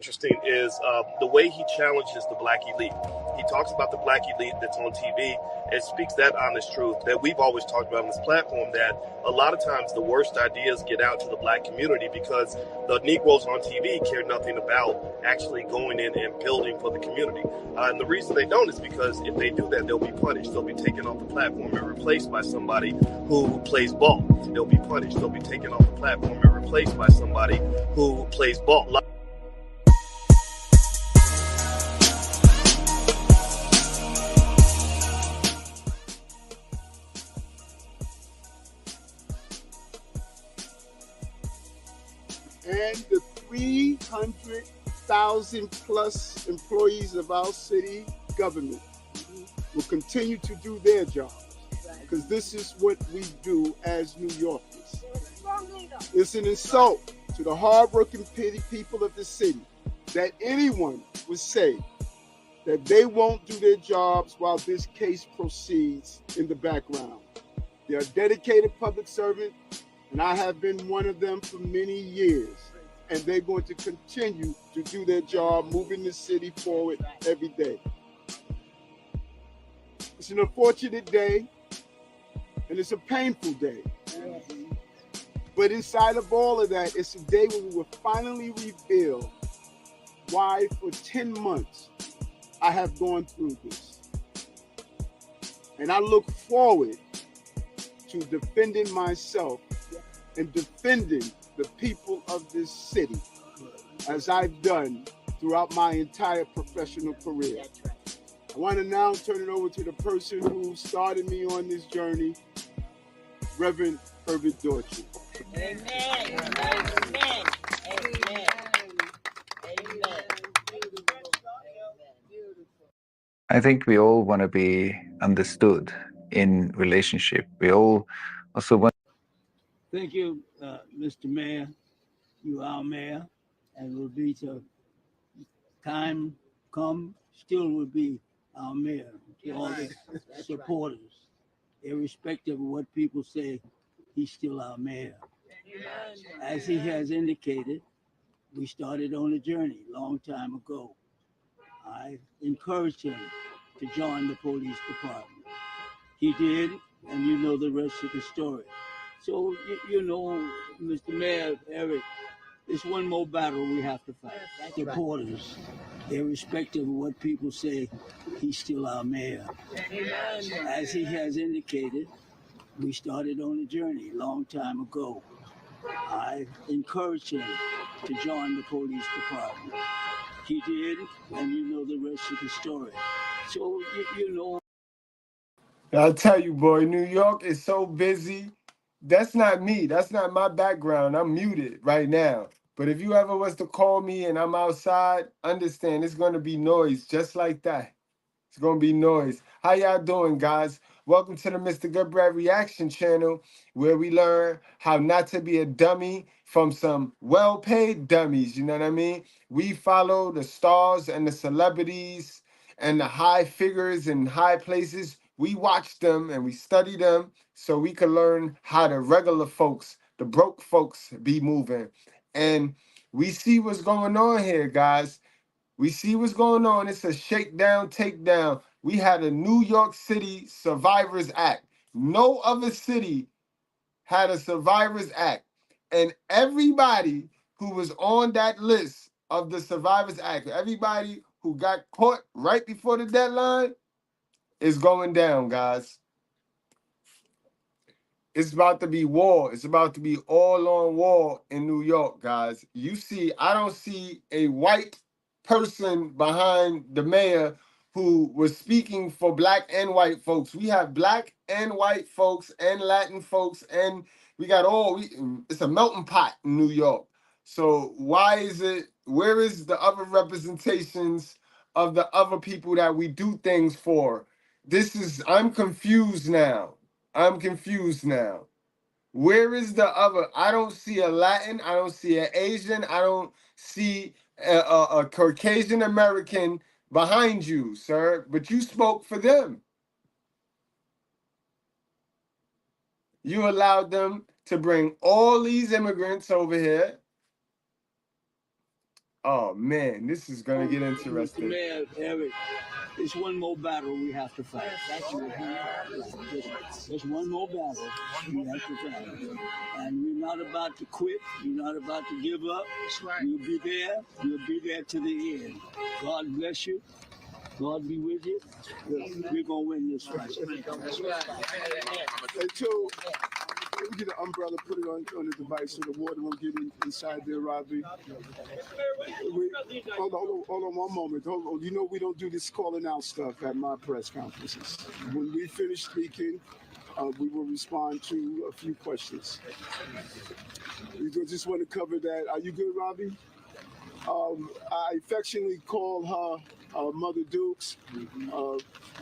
Interesting is the way he challenges the black elite. He talks about the black elite that's on TV and speaks that honest truth that we've always talked about on this platform, that a lot of times the worst ideas get out to the black community because the Negroes on TV care nothing about actually going in and building for the community. And the reason they don't is because if they do that, they'll be punished. They'll be taken off the platform and replaced by somebody who plays ball. They'll be punished. They'll be taken off the platform and replaced by somebody who plays ball. And the 300,000 plus employees of our city government will continue to do their job, because this is what we do as New Yorkers. It's an insult to the hardworking people of the city that anyone would say that they won't do their jobs while this case proceeds in the background. They are dedicated public servants, and I have been one of them for many years. And they're going to continue to do their job, moving the city forward every day. It's an unfortunate day, and it's a painful day. But inside of all of that, it's a day when we will finally reveal why for 10 months I have gone through this. And I look forward to defending myself and defending the people of this city, as I've done throughout my entire professional career. I want to now turn it over to the person who started me on this journey, Reverend Herbert Dorchy. Amen. Amen. Amen. Amen. I think we all want to be understood in relationship. We all also want. Thank you, Mr. Mayor. You are our mayor, and will be to time come, still will be our mayor to all the supporters. Irrespective of what people say, he's still our mayor. As he has indicated, we started on a journey a long time ago. I encouraged him to join the police department. He did, and you know the rest of the story. So, you know, Mr. Mayor, Eric, it's one more battle we have to fight. Supporters, irrespective of what people say, he's still our mayor. As he has indicated, we started on a journey a long time ago. I encouraged him to join the police department. He did, and you know the rest of the story. So, you know. I'll tell you, boy, New York is so busy. That's not me. That's not my background. I'm muted right now. But if you ever was to call me and I'm outside, understand it's going to be noise just like that. It's going to be noise. How y'all doing, guys? Welcome to the Mr. Goodbread Reaction Channel, where we learn how not to be a dummy from some well-paid dummies, you know what I mean? We follow the stars and the celebrities and the high figures and high places. We watch them and we study them so we can learn how the regular folks, the broke folks, be moving. And we see what's going on here, guys. We see what's going on. It's a shakedown, takedown. We had a New York City Survivors Act. No other city had a Survivors Act. And everybody who was on that list of the Survivors Act, everybody who got caught right before the deadline, is going down, guys. It's about to be war. It's about to be all on war in New York, guys. You see, I don't see a white person behind the mayor who was speaking for black and white folks. We have black and white folks and Latin folks, and we got it's a melting pot in New York. So why is it, where is the other representations of the other people that we do things for? I'm confused now. I'm confused now. Where is the other? I don't see a Latin. I don't see an Asian. I don't see a Caucasian American behind you, sir. But you spoke for them. You allowed them to bring all these immigrants over here. Oh man, this is gonna get Mr. interesting. Mayor, Eric, it's one more battle we have to fight. That's you. Just one more battle we have to fight. And we're not about to quit. We're not about to give up. That's right. We'll be there. We'll be there to the end. God bless you. God be with you. We're going to win this fight. And so, let me get an umbrella, put it on the device so the water won't get inside there, Robbie. Hold on one moment. Hold on. You know we don't do this calling out stuff at my press conferences. When we finish speaking, we will respond to a few questions. We just want to cover that. Are you good, Robbie? I affectionately call her Mother Dukes,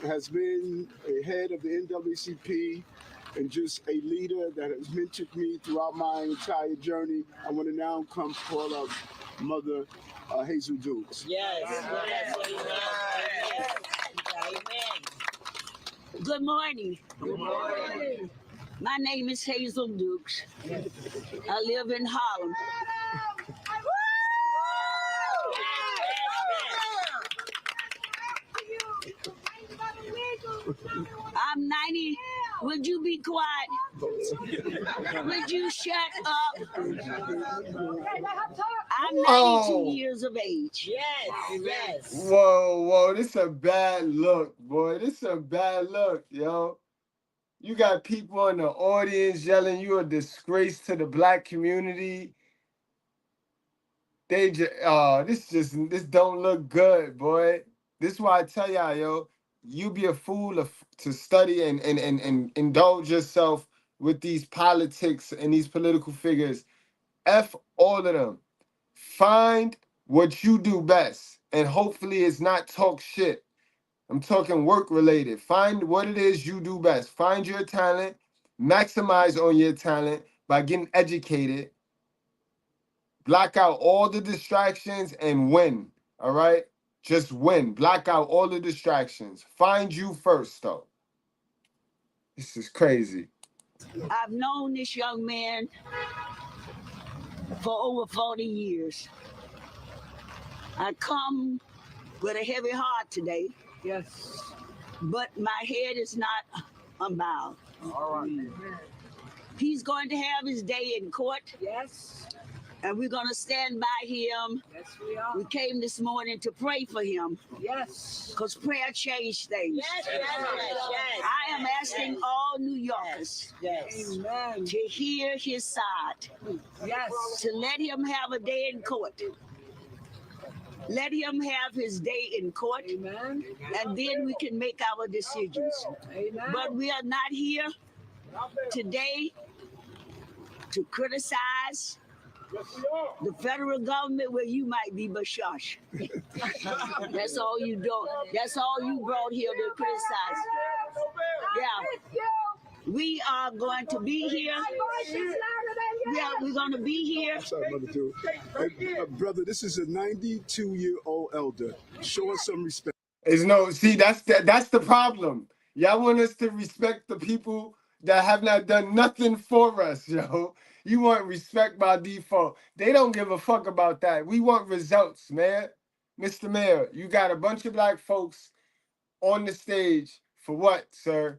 has been a head of the NAACP and just a leader that has mentored me throughout my entire journey. I want to now come call up Mother Hazel Dukes. Yes. Amen. Good morning. Good morning. My name is Hazel Dukes. I live in Harlem. I'm 90. Would you be quiet? Would you shut up? I'm 92 years of age. Yes. Whoa, this a bad look, boy. This a bad look, yo. You got people in the audience yelling you a disgrace to the black community. They just, this don't look good, boy. This is why I tell y'all, yo, you be a fool to study and indulge yourself with these politics and these political figures. F all of them. Find what you do best, and hopefully it's not talk shit. I'm talking work related. Find what it is you do best. Find your talent, maximize on your talent by getting educated. Block out all the distractions and win. All right? Just win. Block out all the distractions. Find you first, though. This is crazy. I've known this young man for over 40 years. I come with a heavy heart today. Yes. But my head is not unbowed. All right. He's going to have his day in court. Yes. And we're going to stand by him. Yes, we are. We came this morning to pray for him. Yes. Because prayer changed things. Yes. I am asking all New Yorkers Amen. to hear his side. Yes. To let him have a day in court. Let him have his day in court. Amen. And then we can make our decisions. Amen. But we are not here today to criticize the federal government where you might be, but shush. That's all you do. That's all you brought here to criticize. Yeah. We are going to be here. Yeah, we're going to be here. Sorry, Mother Duke. Hey, brother, this is a 92-year-old elder. Show us some respect. See, that's the problem. Y'all want us to respect the people that have not done nothing for us, yo. You want respect by default. They don't give a fuck about that. We want results, man. Mr. Mayor, you got a bunch of black folks on the stage for what, sir?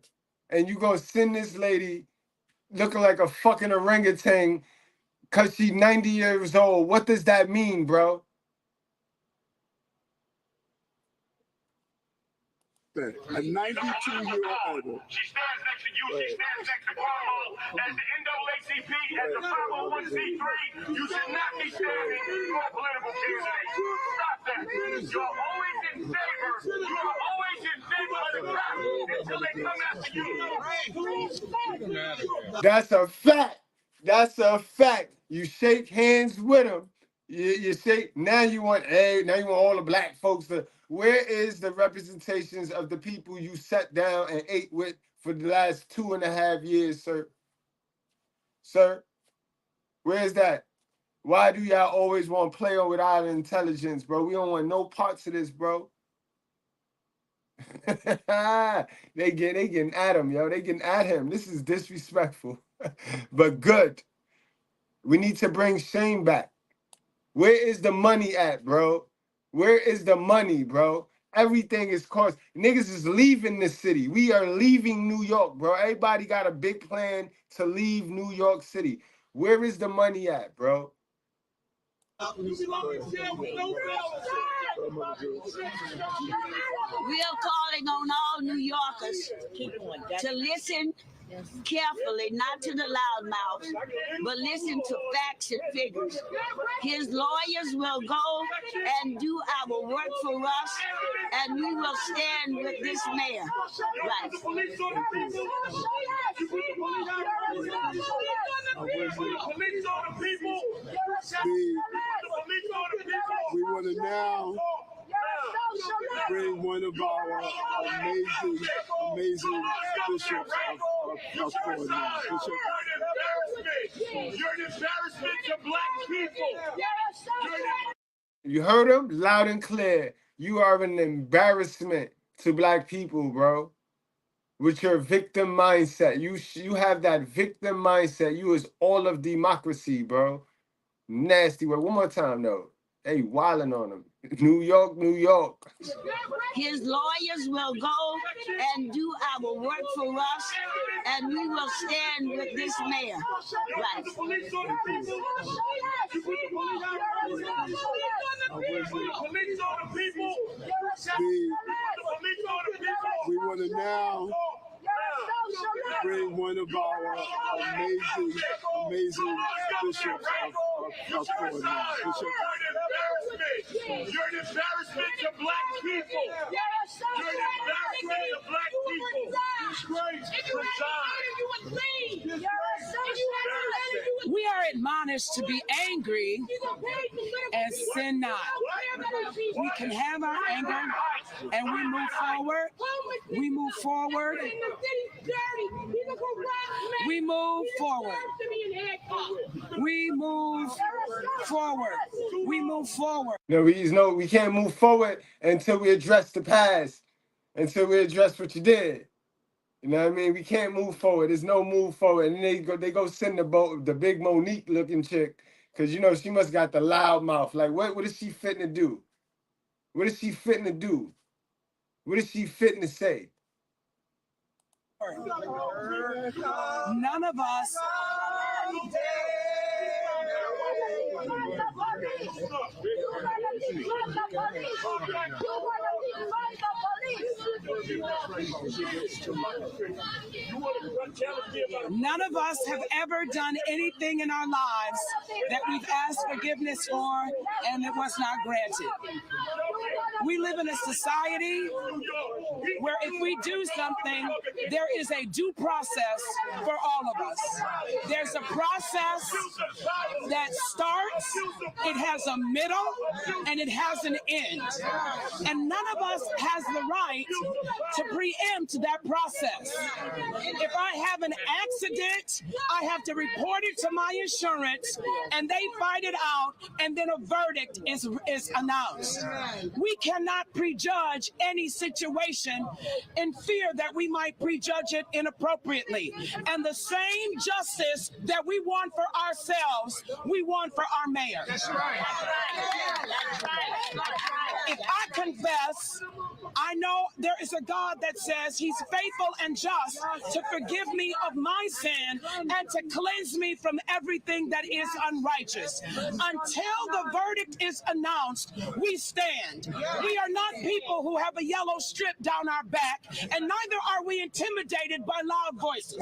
And you gonna send this lady looking like a fucking orangutan because she's 90 years old. What does that mean, bro? A 92-year-old elder. She stands next to you. She stands next to Cuomo as the NAACP, as the 501c3. You should not be standing for a political candidate. Stop that. You're always in favor. You're always in favor of the crowd until they come after you. That's a fact. That's a fact. You shake hands with them. You shake. Now you want all the black folks to. Where is the representations of the people you sat down and ate with for the last 2.5 years, sir? Sir, where's that? Why do y'all always want to play with our intelligence, bro? We don't want no parts of this, bro. They getting at him, yo. They getting at him. This is disrespectful, but good. We need to bring shame back. Where is the money at, bro? Where is the money, bro? Everything is cost. Niggas is leaving the city. We are leaving New York, bro. Everybody got a big plan to leave New York City. Where is the money at, bro? We are calling on all New Yorkers to listen carefully, not to the loudmouths, but listen to facts and figures. His lawyers will go and do our work for us, and we will stand with this mayor. Right. We want to now bring one of our amazing bishops of Florida. You're an embarrassment to black people. You heard him loud and clear. You are an embarrassment to black people, bro. With your victim mindset. You have that victim mindset. You is all of democracy, bro. Nasty word. One more time, though. They wilding on him. New York, New York. His lawyers will go and do our work for us, and we will stand with this mayor. Right. We want to now bring one of our amazing bishops of Florida. You're an embarrassment to black people. You're an embarrassment to black people. We are admonished to be angry and sin not. We can have our anger and we move forward. We move forward. We move forward. We move forward. We move forward. No, we can't move forward until we address the past, until we address what you did. You know what I mean? We can't move forward. There's no move forward. And they go send the big Monique looking chick, because you know she must got the loud mouth. Like what is she fitting to do? What is she fitting to do? What is she fitting to say? None of us have ever done anything in our lives that we've asked forgiveness for and it was not granted. We live in a society where if we do something, there is a due process for all of us. There's a process that starts, it has a middle, and it has an end. And none of us has the right to preempt that process. If I have an accident, I have to report it to my insurance, and they fight it out, and then a verdict is announced. We cannot prejudge any situation in fear that we might prejudge it inappropriately. And the same justice that we want for ourselves, we want for our mayor. That's right. If I confess, I know there is a God that says he's faithful and just to forgive me of my sin and to cleanse me from everything that is unrighteous. Until the verdict is announced, we stand. We are not people who have a yellow strip down our back, and neither are we intimidated by loud voices.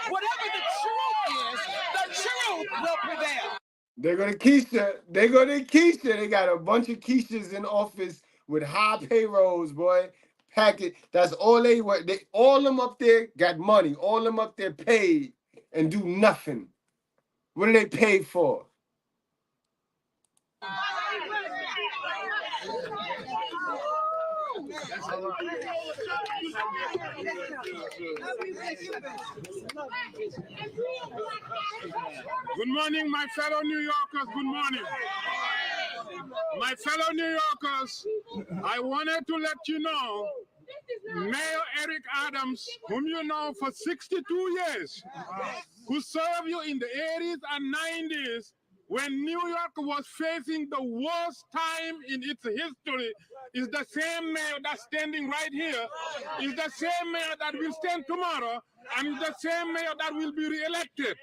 Whatever the truth is, the truth will prevail. They're gonna Keisha. They're gonna Keisha. They got a bunch of Keishas in office with high payrolls, boy. Packet. That's all they were. All them up there got money. All them up there paid and do nothing. What do they pay for? Good morning, my fellow New Yorkers. Good morning. My fellow New Yorkers, I wanted to let you know, Mayor Eric Adams, whom you know for 62 years, who served you in the 80s and 90s, when New York was facing the worst time in its history, is the same mayor that's standing right here, is the same mayor that will stand tomorrow, and is the same mayor that will be re-elected.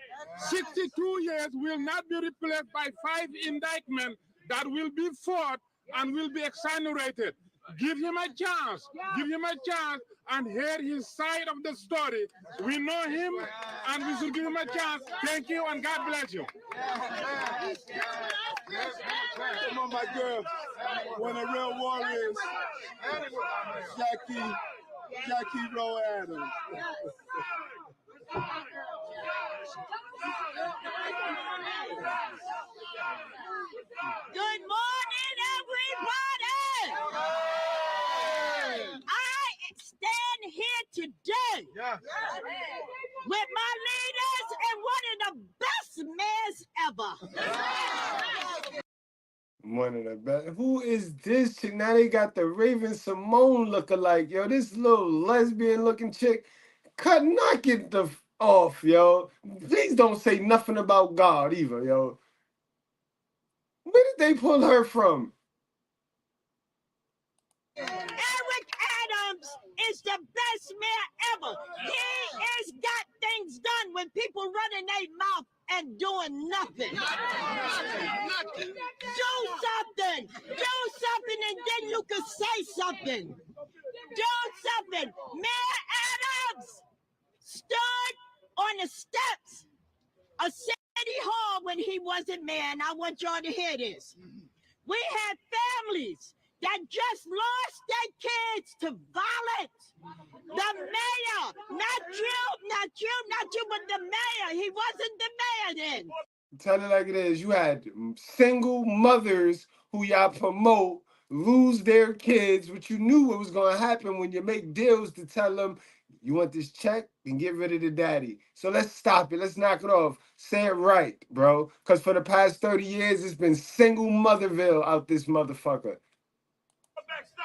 62 years will not be replaced by 5 indictments that will be fought and will be exonerated. Give him a chance. Give him a chance and hear his side of the story. We know him and we should give him a chance. Thank you and God bless you. Come on, my girl. One of the real warriors, Jackie Rowe Adams. Good morning, everybody. I stand here today with my leaders and one of the best mayors ever. One of the best. Who is this chick? Now they got the Raven Simone lookalike, yo. This little lesbian looking chick. Knock it off, yo. Please don't say nothing about God either, yo. Where did they pull her from? Eric Adams is the best mayor ever. He has got things done when people running their mouth and doing nothing. Do something. Do something and then you can say something. Do something. Mayor Adams stood on the steps of City Hall when he wasn't mayor, and I want y'all to hear this. We had families that just lost their kids to violence. The mayor, not you, but the mayor. He wasn't the mayor then. Tell it like it is. You had single mothers who y'all promote lose their kids, but you knew what was going to happen when you make deals to tell them, you want this check, then get rid of the daddy. So let's stop it. Let's knock it off. Say it right, bro. Because for the past 30 years, it's been single motherville out this motherfucker.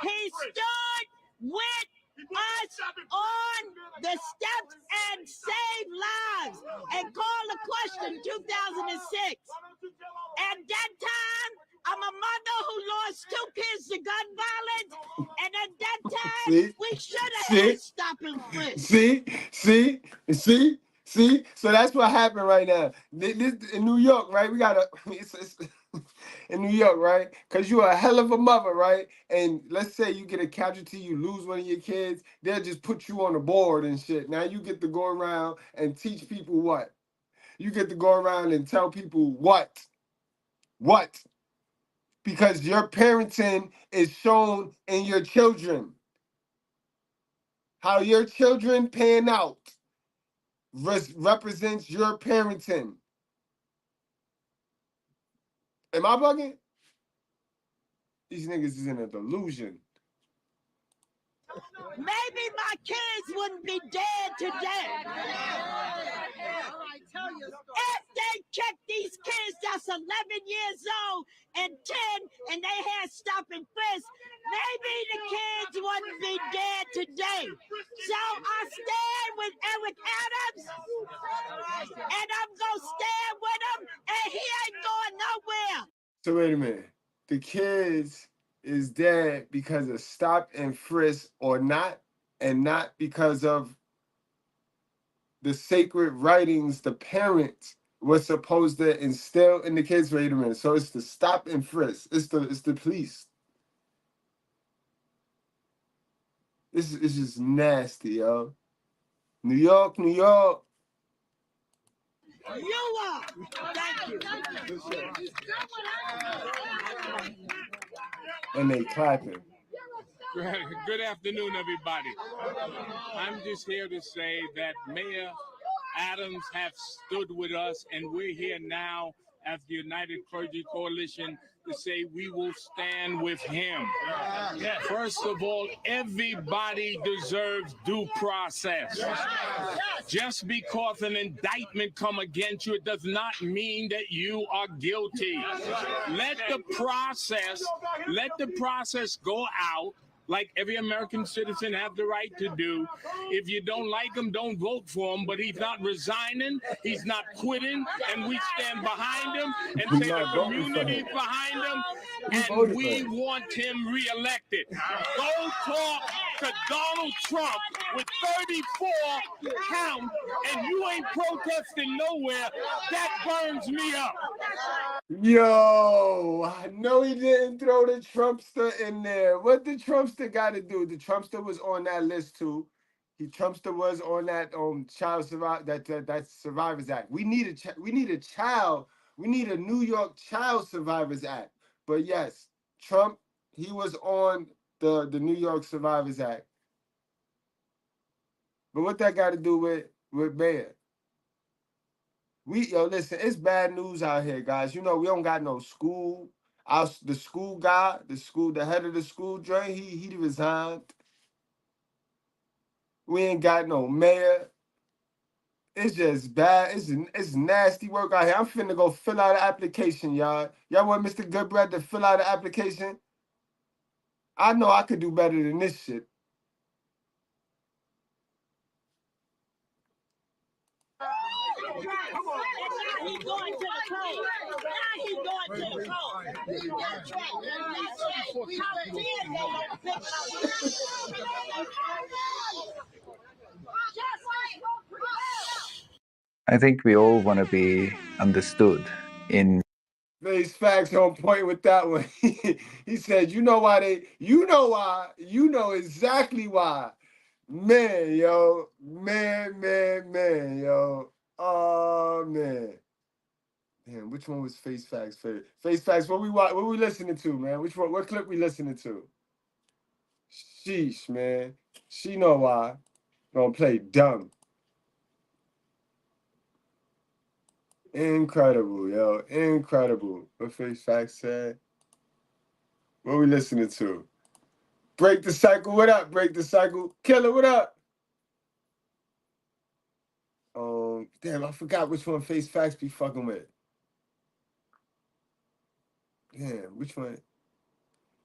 He stood with us on the steps and saved lives and called the question 2006. At that time, I'm a mother who lost 2 kids to gun violence, and at that time, we should have had stop and frisk. See? So that's what happened right now. This in New York, right? We got in New York, right? Because you're a hell of a mother, right? And let's say you get a casualty, you lose one of your kids, they'll just put you on the board and shit. Now you get to go around and teach people what? You get to go around and tell people what? What? Because your parenting is shown in your children. How your children pan out represents your parenting. Am I bugging? These niggas is in a delusion. Maybe my kids wouldn't be dead today. If they checked these kids that's 11 years old and 10 and they had stop and frisk, maybe the kids wouldn't be dead today. So I stand with Eric Adams and I'm going to stand with him and he ain't going nowhere. So wait a minute. The kids is dead because of stop and frisk or not, and not because of the sacred writings the parents were supposed to instill in the kids. Wait a minute. So it's the stop and frisk. It's the police. This is just nasty, yo. New York. You are. Thank you. And they clapping. Good afternoon, everybody. I'm just here to say that Mayor Adams have stood with us, and we're here now as the United Clergy Coalition to say we will stand with him. First of all, everybody deserves due process. Just because an indictment come against you, it does not mean that you are guilty. Let the process go out. like every American citizen have the right to do. If you don't like him, don't vote for him, but he's not resigning, he's not quitting, and we stand behind him and say the community's behind him, and we want him reelected. Go talk to Donald Trump with 34 counts, and you ain't protesting nowhere. That burns me up. Yo, I know he didn't throw the Trumpster in there. What the Trumpster got to do? The Trumpster was on that list too. Trumpster was on that child that Survivors Act. We need a New York Child Survivors Act. But yes, Trump, he was on the New York Survivors Act. But what that got to do with Mayor? Listen, it's bad news out here, guys. You know, we don't got no school. The school guy, the head of the school joint, he resigned. We ain't got no mayor. It's just bad. It's nasty work out here. I'm finna go fill out an application, y'all. Y'all want Mr. Goodbread to fill out an application? I know I could do better than this shit. He's going to the cold. Now he's going to the cold. That's I think we all want to be understood in. Face facts on point with that one. He said, you know exactly why. Man, yo. Man, yo. Oh, man. Damn, which one was Face Facts favorite? Face Facts, what we listening to, man? What clip we listening to? Sheesh, man. She know why. Gonna play dumb. Incredible, yo. Incredible. What Face Facts said? What we listening to? Break the Cycle. What up, Break the Cycle? Killer, what up? Damn, I forgot which one Face Facts be fucking with. Damn, which one?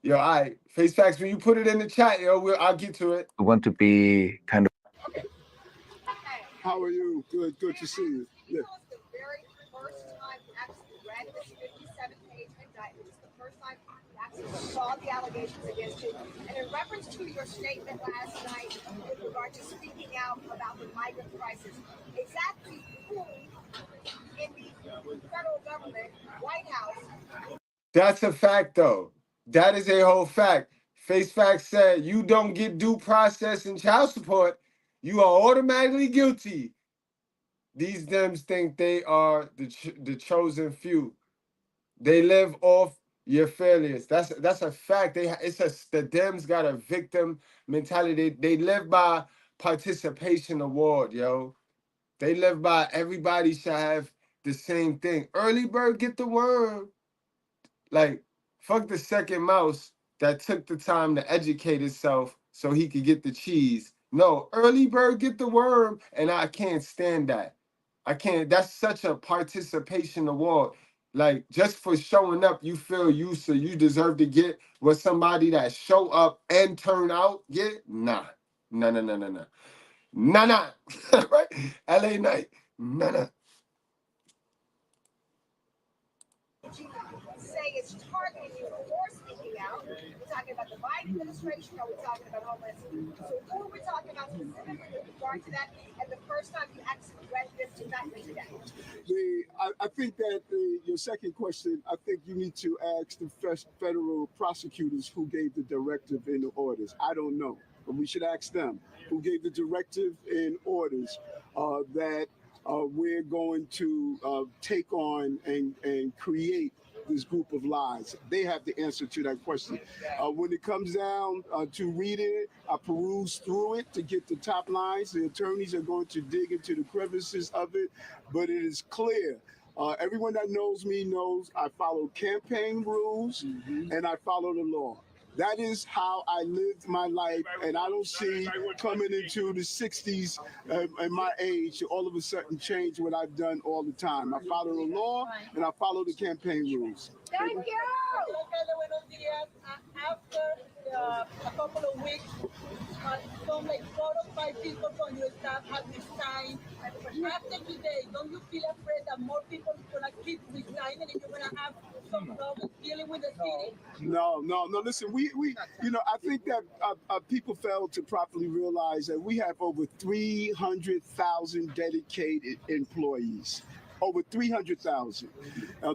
Yo, all right. Face Facts, when you put it in the chat, yo, I'll get to it. We want to be kind of. How are you? Good to see you. Yeah. The very first time you actually read this 57-page indictment. It's the first time you actually saw the allegations against you. And in reference to your statement last night with regard to speaking out about the migrant crisis, exactly who in the federal government, White House? That's a fact, though. That is a whole fact. Face Facts said you don't get due process and child support, you are automatically guilty. These Dems think they are the chosen few. They live off your failures. That's a fact. The Dems got a victim mentality. They live by participation award, yo. They live by everybody should have the same thing. Early bird get the worm. Like, fuck the second mouse that took the time to educate itself so he could get the cheese. No, early bird get the worm, and I can't stand that. I can't. That's such a participation award. Like, just for showing up, you feel you deserve to get what somebody that show up and turn out get? Nah. Nah. Right? LA Night. Nah. Say it's targeting you for speaking out. We're talking about the Biden administration, or we're talking about Homeland Security. So who are we talking about specifically with regard to that? And the first time you actually read this indictment today? I think that your second question, I think you need to ask the federal prosecutors who gave the directive and the orders. I don't know, but we should ask them who gave the directive and orders that we're going to take on and create this group of lies. They have the answer to that question. When it comes down to reading it, I peruse through it to get the top lines. The attorneys are going to dig into the crevices of it, but it is clear. Everyone that knows me knows I follow campaign rules and I follow the law. That is how I lived my life, and I don't see coming into the 60s and my age to all of a sudden change what I've done all the time. I follow the law and I follow the campaign rules. Thank you. After a couple of weeks, some like 4 or 5 people from your staff have resigned. After today, don't you feel afraid that more people are gonna keep resigning and you're gonna have some problems dealing with the city? No. Listen, we I think that people fail to properly realize that we have over 300,000 dedicated employees. Over 300,000.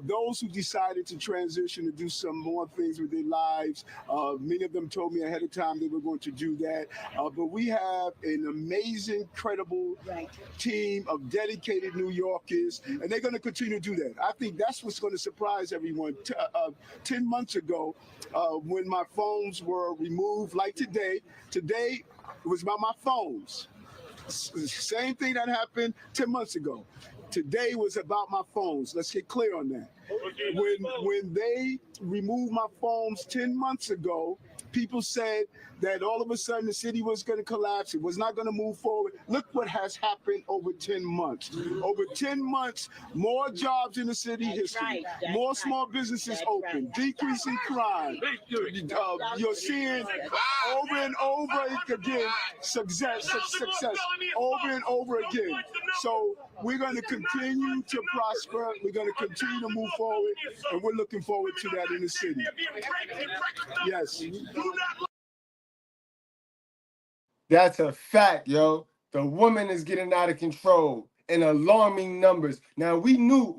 Those who decided to transition to do some more things with their lives, many of them told me ahead of time they were going to do that. But we have an amazing, credible team of dedicated New Yorkers, and they're going to continue to do that. I think that's what's going to surprise everyone. 10 months ago, when my phones were removed, like today it was about my phones. Same thing that happened 10 months ago. Today was about my phones. Let's get clear on that. When they removed my phones 10 months ago, people said that all of a sudden the city was going to collapse. It was not going to move forward. Look what has happened over 10 months. Over 10 months, more jobs in the city history, more small businesses open, decreasing crime. You're seeing over and over again success over and over again. So we're going to continue to prosper. We're going to continue to move forward, and we're looking forward to that in the city. Yes. That's a fact, yo. The woman is getting out of control in alarming numbers. Now we know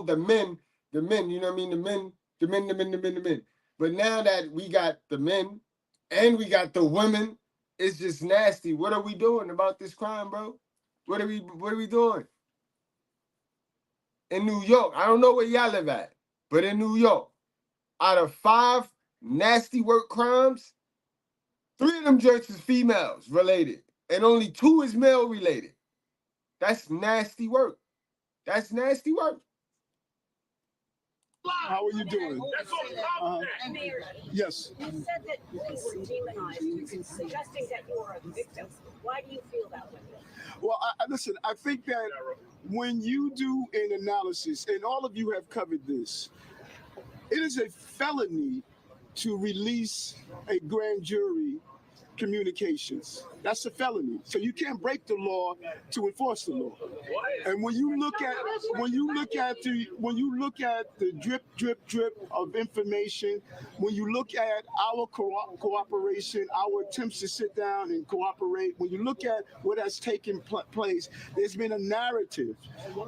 the men, you know what I mean? The men. But now that we got the men and we got the women, it's just nasty. What are we doing about this crime, bro? What are we doing? In New York, I don't know where y'all live at, but in New York, out of 5 nasty work crimes, 3 of them joints is females related, and only 2 is male related. That's nasty work. That's nasty work. How are you doing? Yes. You said that police were demonized, suggesting that you are a victim. Why do you feel that way? Well, listen, I think that when you do an analysis, and all of you have covered this, it is a felony to release a grand jury communications. That's a felony. So you can't break the law to enforce the law. And when you look at the drip of information, when you look at our cooperation, our attempts to sit down and cooperate, when you look at what has taken place, there's been a narrative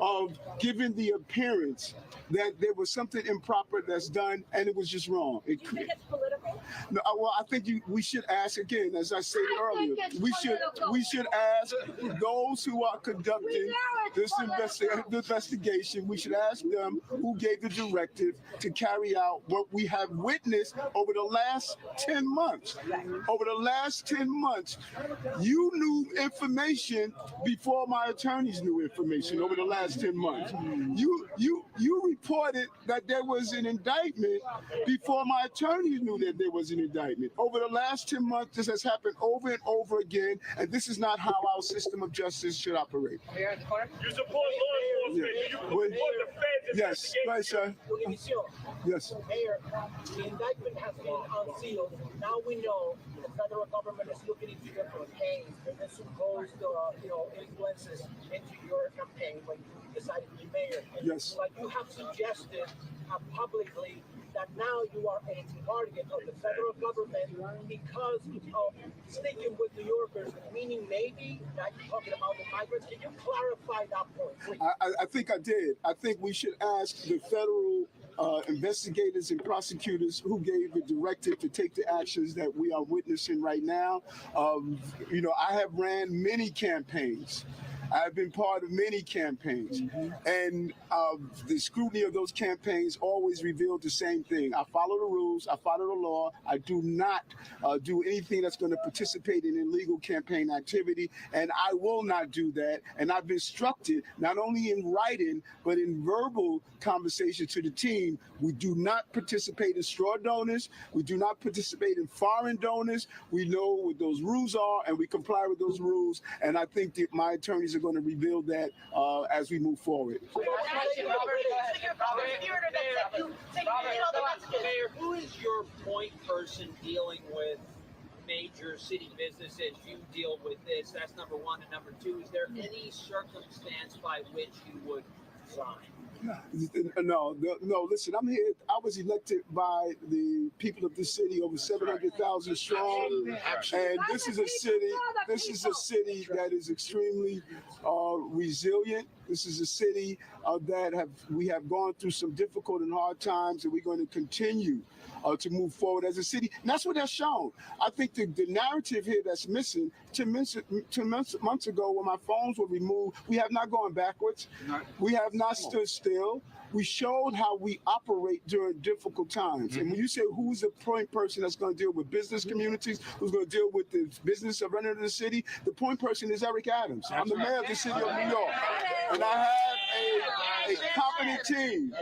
of giving the appearance that there was something improper that's done, and it was just wrong. Do you think it's political? No, well, I think we should ask again, as I stated earlier. We should ask those who are conducting this investigation. We should ask them who gave the directive to carry out what we have witnessed over the last 10 months. Over the last 10 months, you knew information before my attorneys knew information. Over the last 10 months, you reported that there was an indictment before my attorneys knew that there was an indictment. Over the last 10 months, this has happened over and over again, and this is not how our system of justice should operate. You support law enforcement. You support the feds. Yes, right, sir. Yes. Mayor, the indictment has been unsealed. Now we know the federal government is looking into your campaign and the supposed, influences into your campaign when you decided to be mayor. And yes. Like you have suggested publicly that now you are a target of the federal government because of sticking with New Yorkers, meaning maybe that you're talking about the migrants. Can you clarify that point, please? I think I did. I think we should ask the federal investigators and prosecutors who gave the directive to take the actions that we are witnessing right now. I have ran many campaigns. I've been part of many campaigns, and the scrutiny of those campaigns always revealed the same thing. I follow the rules, I follow the law. I do not do anything that's going to participate in illegal campaign activity, and I will not do that. And I've instructed, not only in writing, but in verbal conversation to the team, we do not participate in straw donors. We do not participate in foreign donors. We know what those rules are, and we comply with those rules. And I think that my attorneys are going to reveal that as we move forward. Mayor, who is your point person dealing with major city businesses? You deal with this. That's number one. And number two, is there any circumstance by which you would resign? No, listen, I'm here. I was elected by the people of this city, over 700,000 strong. And this is a city that is extremely resilient. This is a city that we have gone through some difficult and hard times, and we're going to continue to move forward as a city. And that's what that's shown. I think the narrative here that's missing, 2 months ago when my phones were removed, we have not gone backwards. We have not stood still. We showed how we operate during difficult times. And when you say who's the point person that's going to deal with business communities, who's going to deal with the business of running the city, the point person is Eric Adams. I'm the mayor of the city of New York. And I have a competent team,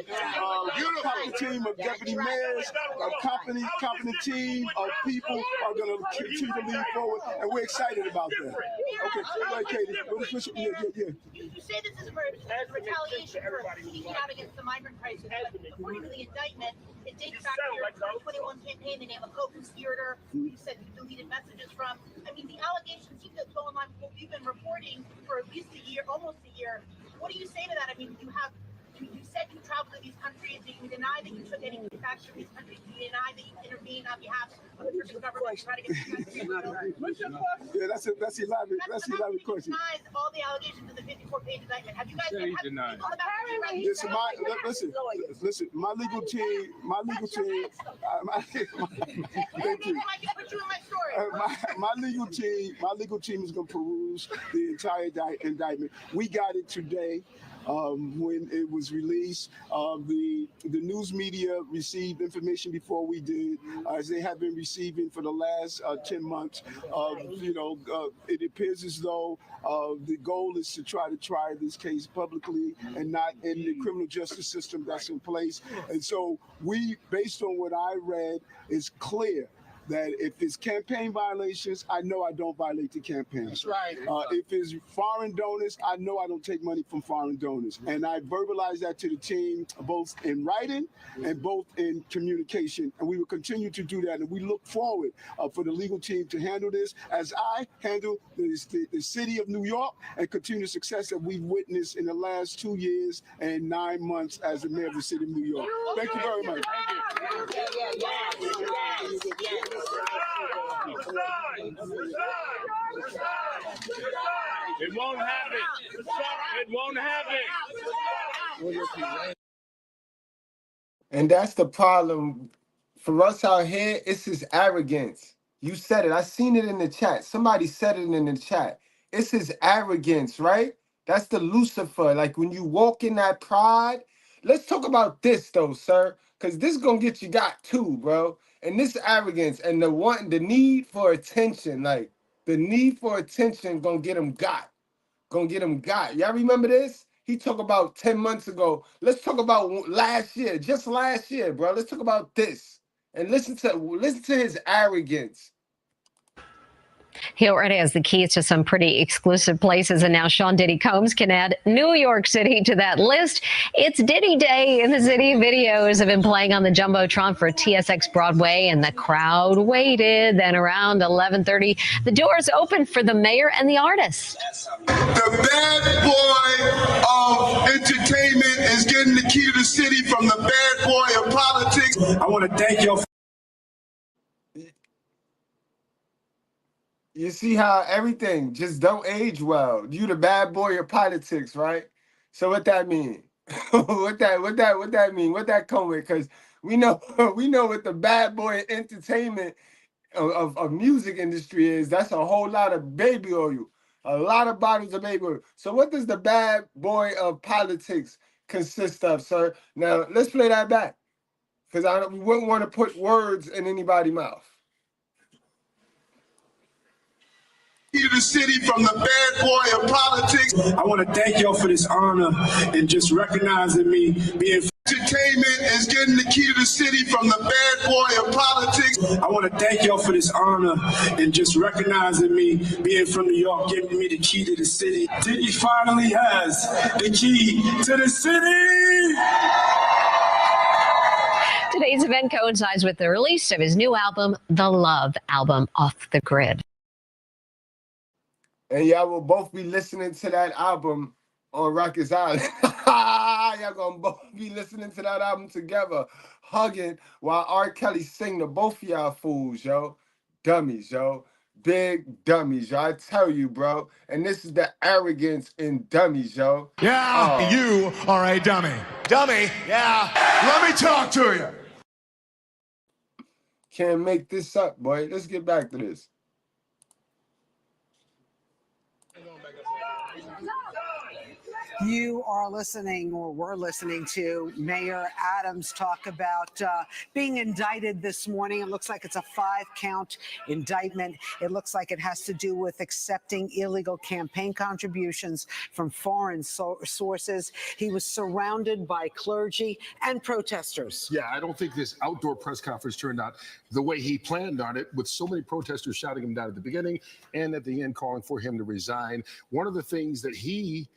of deputy mayors, a competent team of people who are going to continue to lead forward, and we're excited about that. Okay, go ahead, Katie. You say this is a retaliation for speaking out against the migrant crisis, but according to the indictment, it dates back to your 2021 campaign, the name of co-conspirator, you said you deleted messages from. I mean, the allegations seem to go on what we've been reporting for at least a year, almost a year. What do you say to that? I mean, you said you traveled to these countries. Do you deny that you took any facts from these countries? Do you deny that you intervened on behalf of the Turkish government to try to get these countries? Yeah, that's elaborate question. Denies all the allegations in the 54-page indictment. Have you guys been Listen, my legal team, thank you. My legal team is going to peruse the entire indictment. We got it today. When it was released, the news media received information before we did, as they have been receiving for the last 10 months. It appears as though the goal is to try this case publicly and not in the criminal justice system that's in place. And so we, based on what I read, is clear that if it's campaign violations, I know I don't violate the campaign. That's right. If it's foreign donors, I know I don't take money from foreign donors. And I verbalize that to the team, both in writing and both in communication. And we will continue to do that. And we look forward for the legal team to handle this as I handle the city of New York and continue the success that we've witnessed in the last 2 years and 9 months as the mayor of the city of New York. Thank you very much. It won't happen. It won't happen. And that's the problem for us out here. It's his arrogance. You said it. I seen it in the chat. Somebody said it in the chat. It's his arrogance, right? That's the Lucifer. Like when you walk in that pride. Let's talk about this though, sir, because this is gonna get you got too, bro. And this arrogance and the need for attention, like the need for attention gonna get him got. Y'all remember this? He talked about 10 months ago. Let's talk about last year, just last year, bro. Let's talk about this. And listen to his arrogance. He already has the keys to some pretty exclusive places, and now Sean Diddy Combs can add New York City to that list. It's Diddy Day in the city. Videos have been playing on the Jumbotron for TSX Broadway, and the crowd waited. Then around 11:30, the doors opened for the mayor and the artist. The bad boy of entertainment is getting the key to the city from the bad boy of politics. I want to thank you. You see how everything just don't age well. You the bad boy of politics, right? So what that mean? what that mean? What that come with? Because we know what the bad boy entertainment of music industry is. That's a whole lot of baby oil, a lot of bottles of baby oil. So what does the bad boy of politics consist of, sir? Now let's play that back, because we wouldn't want to put words in anybody's mouth. To the city from the bad boy of politics. I want to thank y'all for this honor and just recognizing me, being Entertainment is getting the key to the city from the bad boy of politics. I want to thank y'all for this honor and just recognizing me being from New York, giving me the key to the city. Diddy finally has the key to the city. Today's event coincides with the release of his new album, The Love Album, Off the Grid. And y'all will both be listening to that album on Rikers Island. Y'all gonna both be listening to that album together, hugging while R. Kelly sing to both of y'all fools, yo. Dummies, yo. Big dummies, yo. I tell you, bro. And this is the Arrogance in Dummies, yo. Yeah, you are a dummy. Dummy, yeah. Let me talk to you. Can't make this up, boy. Let's get back to this. You are listening, or were listening to Mayor Adams talk about being indicted this morning. It looks like it's a 5-count indictment. It looks like it has to do with accepting illegal campaign contributions from foreign sources. He was surrounded by clergy and protesters. Yeah, I don't think this outdoor press conference turned out the way he planned on it, with so many protesters shouting him down at the beginning and at the end calling for him to resign. One of the things that he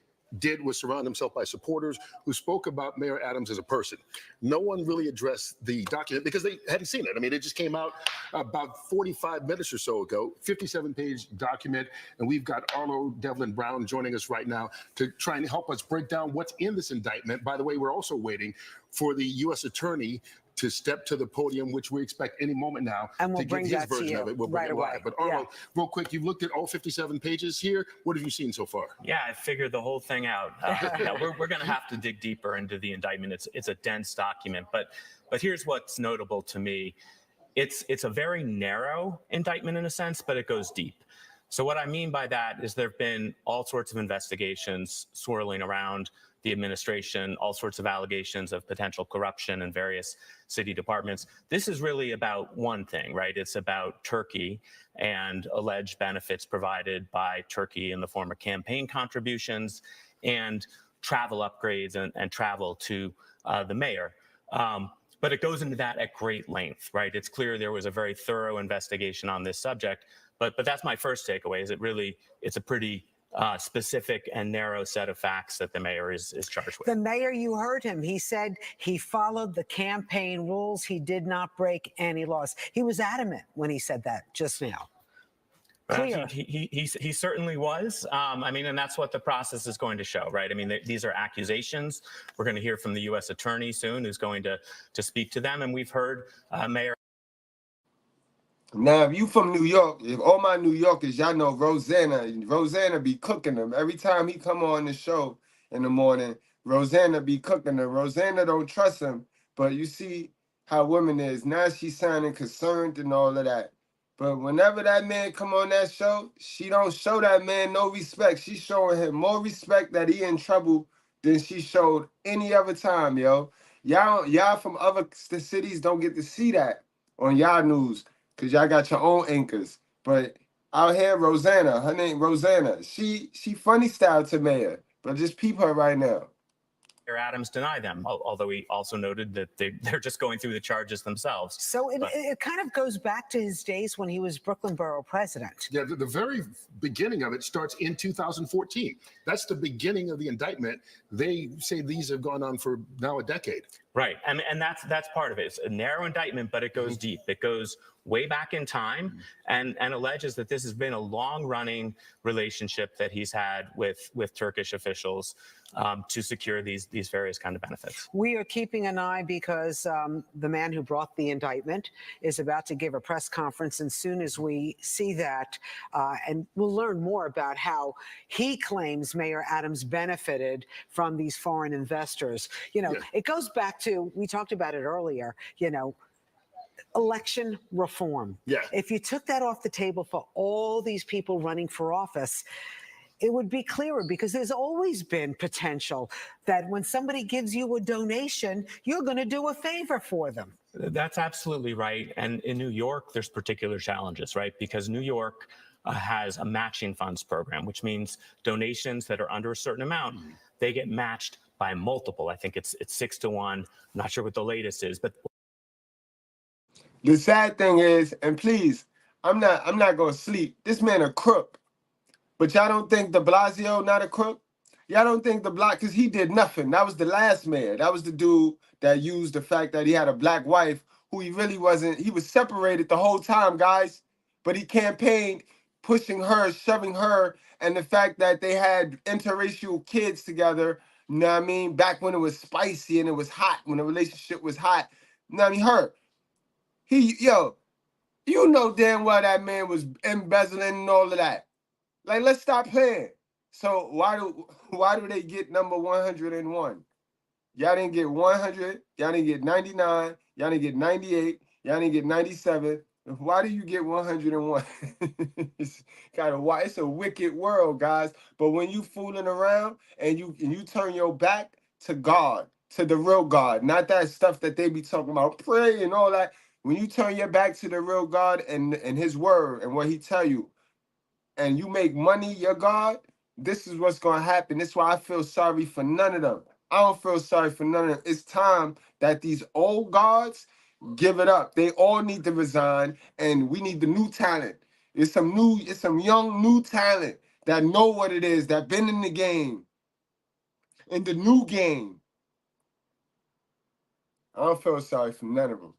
did was surround himself by supporters who spoke about Mayor Adams as a person. No one really addressed the document because they hadn't seen it. I mean, it just came out about 45 minutes or so ago, 57-page document, and we've got Arlo Devlin Brown joining us right now to try and help us break down what's in this indictment. By the way, we're also waiting for the U.S. Attorney to step to the podium, which we expect any moment now, and we'll to bring give his that to version you of it. We'll bring right it live. away. But Arlo, real quick, you've looked at all 57 pages here. What have you seen so far? Yeah, I figured the whole thing out. Yeah, we're going to have to dig deeper into the indictment. It's a dense document, but here's what's notable to me. It's a very narrow indictment in a sense, but it goes deep. So what I mean by that is there have been all sorts of investigations swirling around the administration, all sorts of allegations of potential corruption in various city departments. This is really about one thing, right? It's about Turkey and alleged benefits provided by Turkey in the form of campaign contributions and travel upgrades and travel to the mayor. But it goes into that at great length, right? It's clear there was a very thorough investigation on this subject, but that's my first takeaway, is it's a pretty specific and narrow set of facts that the mayor is charged with. The mayor, you heard him. He said he followed the campaign rules. He did not break any laws. He was adamant when he said that just now. Clear. He certainly was. I mean, and that's what the process is going to show, right? I mean, these are accusations. We're going to hear from the U.S. Attorney soon, who's going to speak to them. And we've heard Mayor. Now, if you from New York, if all my New Yorkers, y'all know Rosanna be cooking them. Every time he come on the show in the morning, Rosanna be cooking them. Rosanna don't trust him, but you see how women is. Now she's sounding concerned and all of that. But whenever that man come on that show, she don't show that man no respect. She's showing him more respect that he in trouble than she showed any other time, yo. Y'all from other cities don't get to see that on y'all news, because y'all got your own anchors. But out here, Rosanna, her name Rosanna, she funny style to Mayor, but just peep her right now. Mayor Adams deny them, although he also noted that they're just going through the charges themselves. So it kind of goes back to his days when he was Brooklyn Borough president. Yeah, the very beginning of it starts in 2014. That's the beginning of the indictment. They say these have gone on for now a decade. Right, and that's part of it. It's a narrow indictment, but it goes deep. It goes way back in time and alleges that this has been a long-running relationship that he's had with Turkish officials to secure these various kind of benefits. We are keeping an eye because the man who brought the indictment is about to give a press conference, and soon as we see that, and we'll learn more about how he claims Mayor Adams benefited from these foreign investors. You know, it goes back to, we talked about it earlier, you know, election reform. Yeah. If you took that off the table for all these people running for office, it would be clearer, because there's always been potential that when somebody gives you a donation, you're going to do a favor for them. That's absolutely right. And in New York, there's particular challenges, right? Because New York has a matching funds program, which means donations that are under a certain amount, they get matched by a multiple. I think it's 6 to 1. I'm not sure what the latest is, but The sad thing is, and please, I'm not gonna sleep. This man a crook. But y'all don't think de Blasio not a crook? Y'all don't think because he did nothing. That was the last mayor. That was the dude that used the fact that he had a black wife who he really wasn't. He was separated the whole time, guys. But he campaigned pushing her, shoving her, and the fact that they had interracial kids together, you know what I mean? Back when it was spicy and it was hot, when the relationship was hot. You know what I mean? You know damn well that man was embezzling and all of that. Like, let's stop playing. So why do they get number 101? Y'all didn't get 100. Y'all didn't get 99. Y'all didn't get 98. Y'all didn't get 97. Why do you get 101? It's a wicked world, guys. But when you fooling around and you turn your back to God, to the real God, not that stuff that they be talking about, pray and all that. When you turn your back to the real God and his word and what he tell you, and you make money your God, this is what's going to happen. This is why I feel sorry for none of them. I don't feel sorry for none of them. It's time that these old gods give it up. They all need to resign, and we need the new talent. It's some young new talent that know what it is, that been in the game, in the new game. I don't feel sorry for none of them.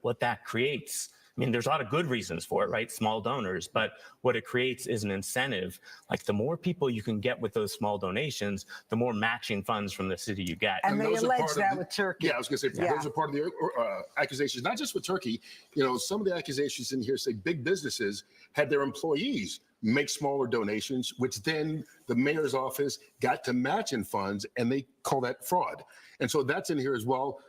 what that creates, I mean, there's a lot of good reasons for it, right? Small donors, but what it creates is an incentive. Like the more people you can get with those small donations, the more matching funds from the city you get. And they allege that with Turkey. Yeah, I was going to say, those are part of the accusations, not just with Turkey. You know, some of the accusations in here say big businesses had their employees make smaller donations, which then the mayor's office got to match in funds, and they call that fraud. And so that's in here as well.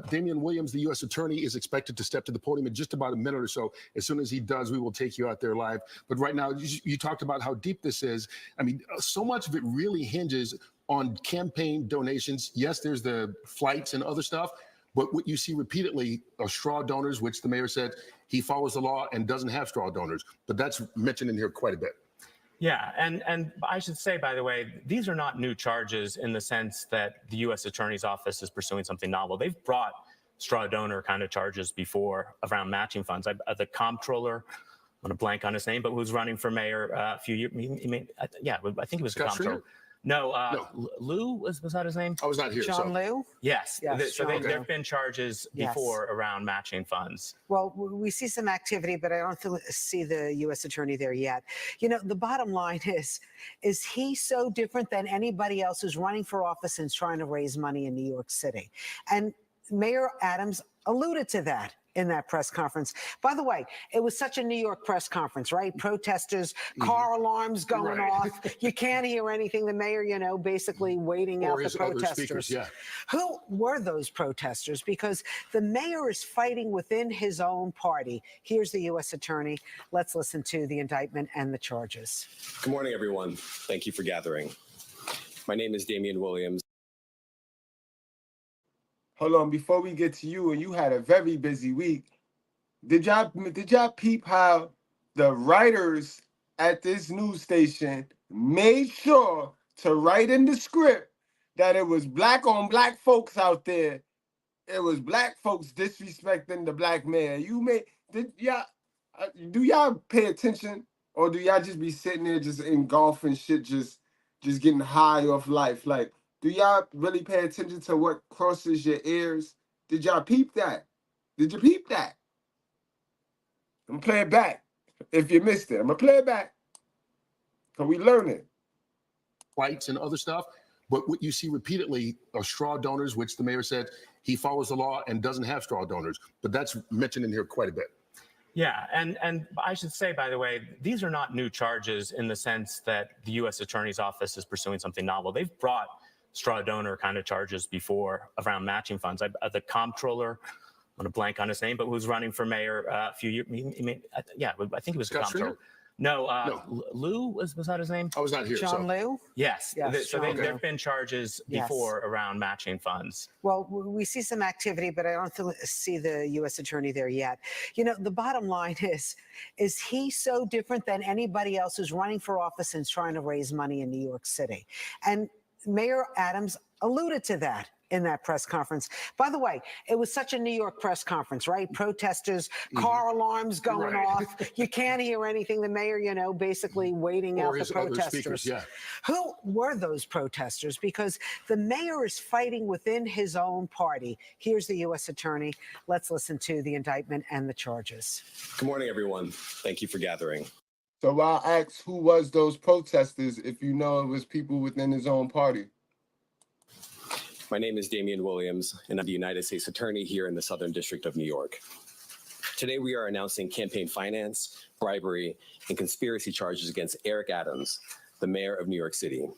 Damian Williams, the U.S. attorney, is expected to step to the podium in just about a minute or so. As soon as he does, we will take you out there live. But right now, you talked about how deep this is. I mean, so much of it really hinges on campaign donations. Yes, there's the flights and other stuff, but what you see repeatedly are straw donors, which the mayor said he follows the law and doesn't have straw donors. But that's mentioned in here quite a bit. Yeah, and I should say, by the way, these are not new charges in the sense that the U.S. Attorney's Office is pursuing something novel. They've brought straw donor kind of charges before around matching funds. The comptroller, I'm going to blank on his name, but who's running for mayor a few years, I think it was the comptroller. No, Lou, was that his name? I was not here. John Liu? Yes. So there have been charges before around matching funds. Well, we see some activity, but I don't see the U.S. attorney there yet. You know, the bottom line is he so different than anybody else who's running for office and trying to raise money in New York City? And Mayor Adams alluded to that in that press conference. By the way, it was such a New York press conference, right? Protesters, car alarms going off. You can't hear anything. The mayor, basically waiting out the protesters. Speakers, Who were those protesters? Because the mayor is fighting within his own party. Here's the U.S. attorney. Let's listen to the indictment and the charges. Good morning, everyone. Thank you for gathering. My name is Damian Williams. Hold on, before we get to you, and you had a very busy week. Did y'all peep how the writers at this news station made sure to write in the script that it was black on black folks out there? It was black folks disrespecting the black man. Do y'all pay attention, or do y'all just be sitting there just engulfing shit, just getting high off life? Like, do y'all really pay attention to what crosses your ears? Did y'all peep that? Did you peep that? I'm gonna play it back. If you missed it, I'm gonna play it back. Can we learn it? Flights and other stuff. But what you see repeatedly are straw donors, which the mayor said he follows the law and doesn't have straw donors. But that's mentioned in here quite a bit. Yeah, and I should say, by the way, these are not new charges in the sense that the U.S. Attorney's Office is pursuing something novel. They've brought straw donor kind of charges before around matching funds. The comptroller, I'm going to blank on his name, but who's running for mayor a few years. I think it was the comptroller. No, Lou, was that his name? I was not here. John Liu? Yes. So there have been charges before around matching funds. Well, we see some activity, but I don't see the U.S. attorney there yet. You know, the bottom line is he so different than anybody else who's running for office and trying to raise money in New York City? And Mayor Adams alluded to that in that press conference. By the way, it was such a New York press conference, right? Protesters, car alarms going off. You can't hear anything. The mayor, you know, basically waiting out the protesters. Speakers, yeah. Who were those protesters? Because the mayor is fighting within his own party. Here's the U.S. attorney. Let's listen to the indictment and the charges. Good morning, everyone. Thank you for gathering. So I asked who was those protesters if you know it was people within his own party. My name is Damian Williams, and I'm the United States Attorney here in the Southern District of New York. Today, we are announcing campaign finance, bribery, and conspiracy charges against Eric Adams, the mayor of New York City.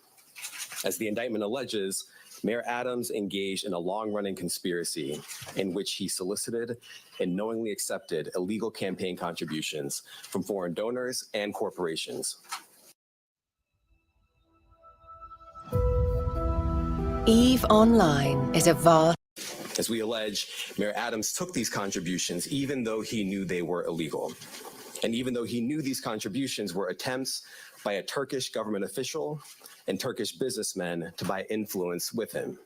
As the indictment alleges, Mayor Adams engaged in a long-running conspiracy in which he solicited and knowingly accepted illegal campaign contributions from foreign donors and corporations. EVE Online is a vast... As we allege, Mayor Adams took these contributions even though he knew they were illegal. And even though he knew these contributions were attempts by a Turkish government official and Turkish businessmen to buy influence with him.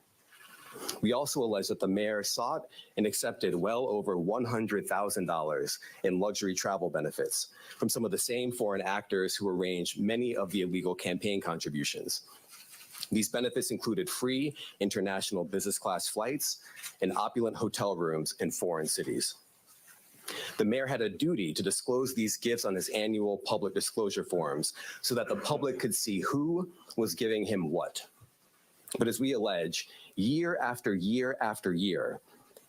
We also allege that the mayor sought and accepted well over $100,000 in luxury travel benefits from some of the same foreign actors who arranged many of the illegal campaign contributions. These benefits included free international business class flights and opulent hotel rooms in foreign cities. The mayor had a duty to disclose these gifts on his annual public disclosure forms so that the public could see who was giving him what. But as we allege, year after year after year,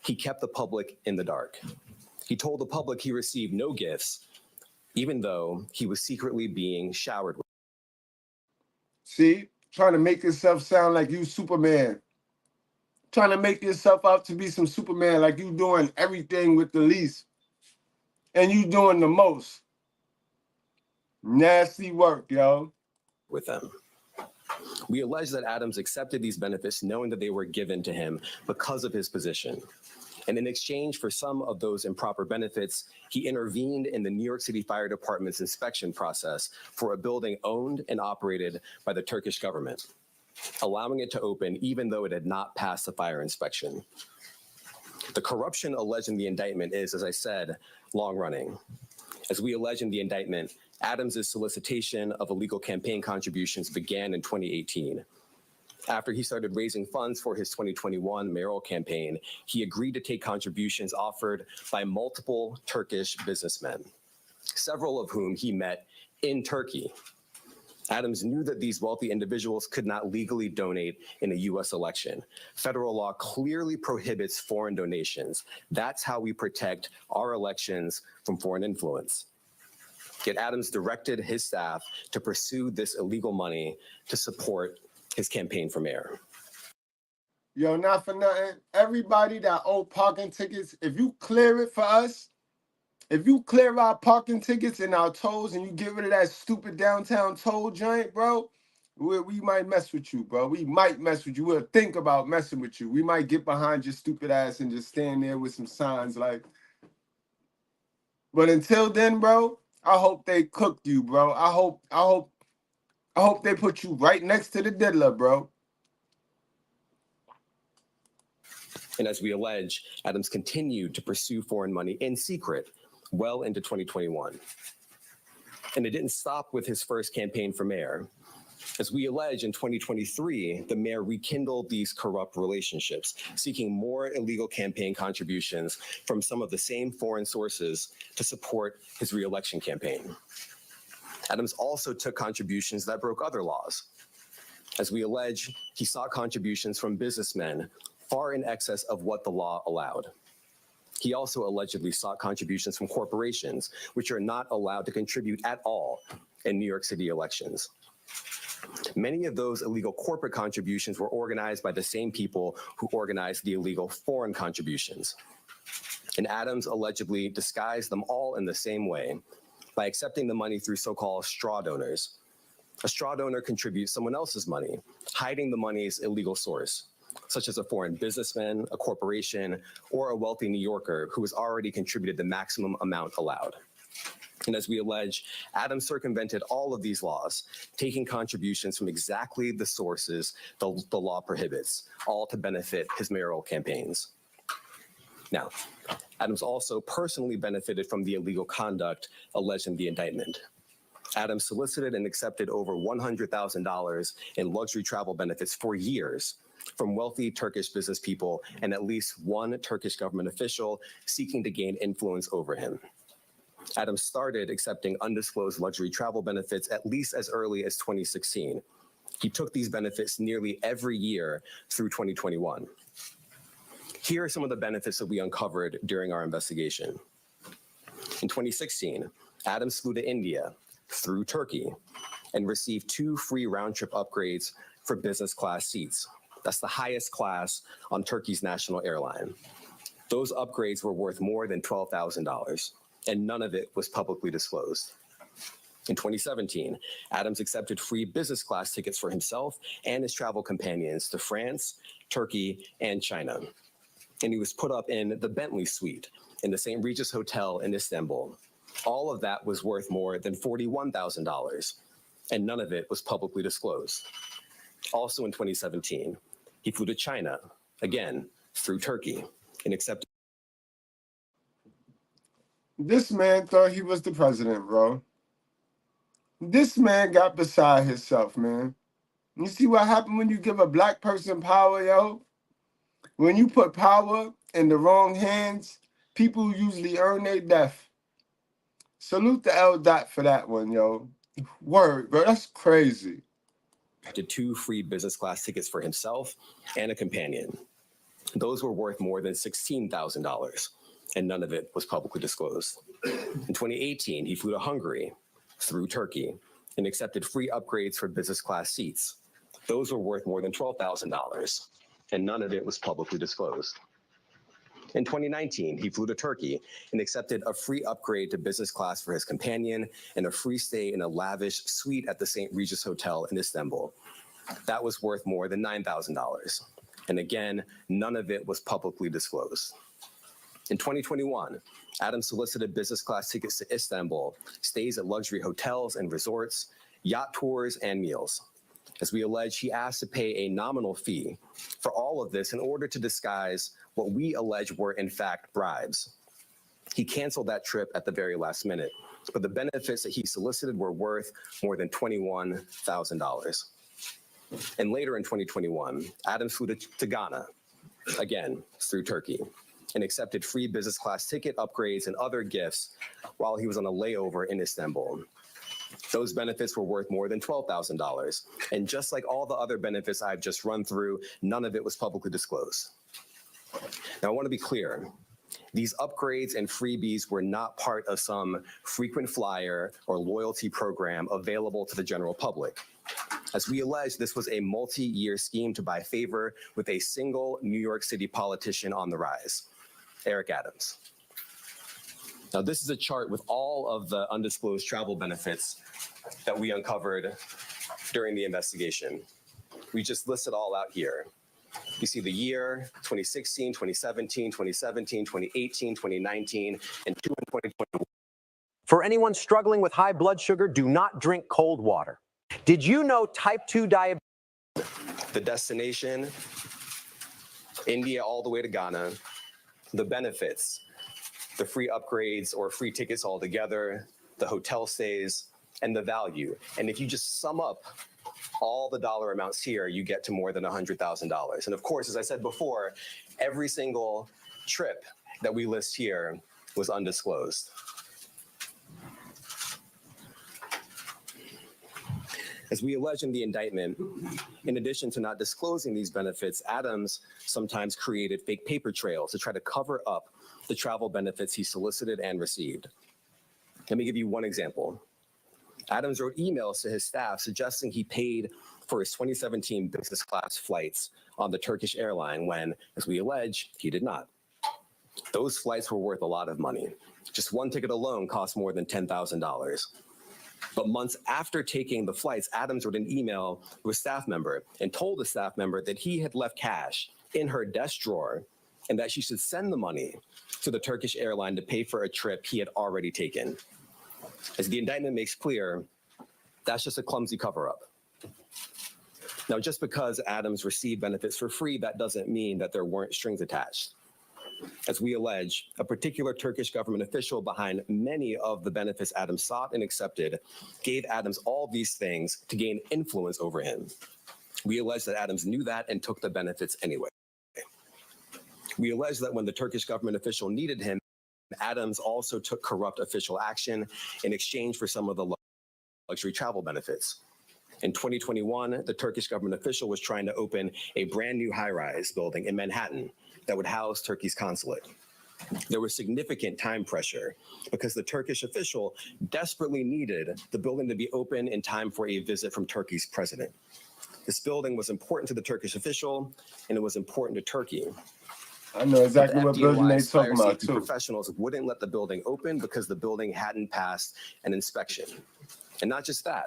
he kept the public in the dark. He told the public he received no gifts, even though he was secretly being showered with. See? Trying to make yourself sound like you Superman. Trying to make yourself out to be some Superman, like you doing everything with the least. And you doing the most. Nasty work, yo. With them. We allege that Adams accepted these benefits knowing that they were given to him because of his position. And in exchange for some of those improper benefits, he intervened in the New York City Fire Department's inspection process for a building owned and operated by the Turkish government, allowing it to open even though it had not passed the fire inspection. The corruption alleged in the indictment is, as I said, long-running. As we allege in the indictment, Adams' solicitation of illegal campaign contributions began in 2018. After he started raising funds for his 2021 mayoral campaign, he agreed to take contributions offered by multiple Turkish businessmen, several of whom he met in Turkey. Adams knew that these wealthy individuals could not legally donate in a U.S. election. Federal law clearly prohibits foreign donations. That's how we protect our elections from foreign influence. Yet Adams directed his staff to pursue this illegal money to support his campaign for mayor. Yo, not for nothing. Everybody that owe parking tickets, if you clear it for us, if you clear our parking tickets and our tolls and you get rid of that stupid downtown toll joint, bro, we might mess with you, bro. We might mess with you. We'll think about messing with you. We might get behind your stupid ass and just stand there with some signs like. But until then, bro, I hope they cooked you, bro. I hope they put you right next to the diddler, bro. And as we allege, Adams continued to pursue foreign money in secret well into 2021. And it didn't stop with his first campaign for mayor. As we allege, in 2023, the mayor rekindled these corrupt relationships, seeking more illegal campaign contributions from some of the same foreign sources to support his re-election campaign. Adams also took contributions that broke other laws. As we allege, he sought contributions from businessmen far in excess of what the law allowed. He also allegedly sought contributions from corporations, which are not allowed to contribute at all in New York City elections. Many of those illegal corporate contributions were organized by the same people who organized the illegal foreign contributions. And Adams allegedly disguised them all in the same way by accepting the money through so-called straw donors. A straw donor contributes someone else's money, hiding the money's illegal source, such as a foreign businessman, a corporation, or a wealthy New Yorker who has already contributed the maximum amount allowed. And as we allege, Adams circumvented all of these laws, taking contributions from exactly the sources the law prohibits, all to benefit his mayoral campaigns. Now, Adams also personally benefited from the illegal conduct alleged in the indictment. Adams solicited and accepted over $100,000 in luxury travel benefits for years from wealthy Turkish business people and at least one Turkish government official seeking to gain influence over him. Adams started accepting undisclosed luxury travel benefits at least as early as 2016. He took these benefits nearly every year through 2021. Here are some of the benefits that we uncovered during our investigation. In 2016, Adams flew to India through Turkey and received 2 free round-trip upgrades for business class seats. That's the highest class on Turkey's national airline. Those upgrades were worth more than $12,000. And none of it was publicly disclosed. In 2017, Adams accepted free business class tickets for himself and his travel companions to France, Turkey, and China. And he was put up in the Bentley suite in the St. Regis Hotel in Istanbul. All of that was worth more than $41,000, and none of it was publicly disclosed. Also in 2017, he flew to China, again, through Turkey, and accepted. This man thought he was the president, bro. This man got beside himself, man. You see what happened when you give a black person power, yo? When you put power in the wrong hands, people usually earn their death. Salute the L. Dot for that one, yo. Word, bro, that's crazy. Did 2 free business class tickets for himself and a companion. Those were worth more than $16,000. And none of it was publicly disclosed. In 2018, he flew to Hungary through Turkey and accepted free upgrades for business class seats. Those were worth more than $12,000, and none of it was publicly disclosed. In 2019, he flew to Turkey and accepted a free upgrade to business class for his companion and a free stay in a lavish suite at the St. Regis Hotel in Istanbul. That was worth more than $9,000. And again, none of it was publicly disclosed. In 2021, Adams solicited business class tickets to Istanbul, stays at luxury hotels and resorts, yacht tours, and meals. As we allege, he asked to pay a nominal fee for all of this in order to disguise what we allege were, in fact, bribes. He canceled that trip at the very last minute, but the benefits that he solicited were worth more than $21,000. And later in 2021, Adams flew to Ghana, again, through Turkey, and accepted free business class ticket upgrades and other gifts while he was on a layover in Istanbul. Those benefits were worth more than $12,000. And just like all the other benefits I've just run through, none of it was publicly disclosed. Now, I want to be clear. These upgrades and freebies were not part of some frequent flyer or loyalty program available to the general public. As we allege, this was a multi-year scheme to buy favor with a single New York City politician on the rise, Eric Adams. Now, this is a chart with all of the undisclosed travel benefits that we uncovered during the investigation. We just list it all out here. You see the year, 2016, 2017, 2017, 2018, 2019, and 2021. For anyone struggling with high blood sugar, do not drink cold water. Did you know type 2 diabetes? The destination, India all the way to Ghana. The benefits, the free upgrades or free tickets altogether, the hotel stays, and the value. And if you just sum up all the dollar amounts here, you get to more than $100,000. And of course, as I said before, every single trip that we list here was undisclosed. As we allege in the indictment, in addition to not disclosing these benefits, Adams sometimes created fake paper trails to try to cover up the travel benefits he solicited and received. Let me give you one example. Adams wrote emails to his staff suggesting he paid for his 2017 business class flights on the Turkish airline when, as we allege, he did not. Those flights were worth a lot of money. Just one ticket alone cost more than $10,000. But months after taking the flights, Adams wrote an email to a staff member and told the staff member that he had left cash in her desk drawer and that she should send the money to the Turkish airline to pay for a trip he had already taken. As the indictment makes clear, that's just a clumsy cover-up. Now, just because Adams received benefits for free, that doesn't mean that there weren't strings attached. As we allege, a particular Turkish government official behind many of the benefits Adams sought and accepted gave Adams all these things to gain influence over him. We allege that Adams knew that and took the benefits anyway. We allege that when the Turkish government official needed him, Adams also took corrupt official action in exchange for some of the luxury travel benefits. In 2021, the Turkish government official was trying to open a brand new high-rise building in Manhattan that would house Turkey's consulate. There was significant time pressure because the Turkish official desperately needed the building to be open in time for a visit from Turkey's president. This building was important to the Turkish official, and it was important to Turkey. I know exactly what building they're talking about, too. Professionals wouldn't let the building open because the building hadn't passed an inspection. And not just that.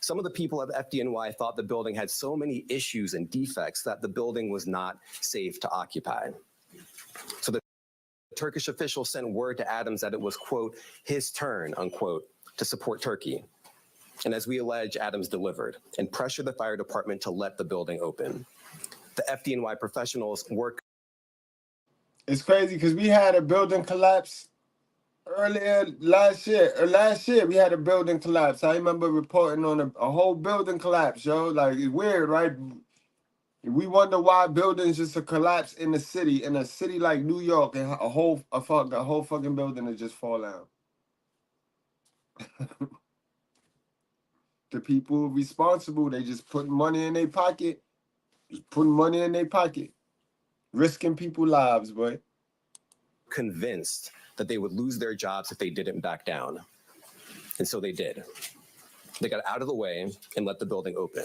Some of the people at FDNY thought the building had so many issues and defects that the building was not safe to occupy. So the Turkish official sent word to Adams that it was, quote, his turn, unquote, to support Turkey. And as we allege, Adams delivered and pressured the fire department to let the building open. The FDNY professionals work. It's crazy because we had a building collapse earlier last year. Last year, we had a building collapse. I remember reporting on a whole building collapse, yo. Like, it's weird, right? We wonder why buildings just collapse in a city like New York, and a whole fucking building will just fall down. The people responsible, they just put money in their pocket, risking people's lives, boy. Convinced that they would lose their jobs if they didn't back down. And so they did. They got out of the way and let the building open.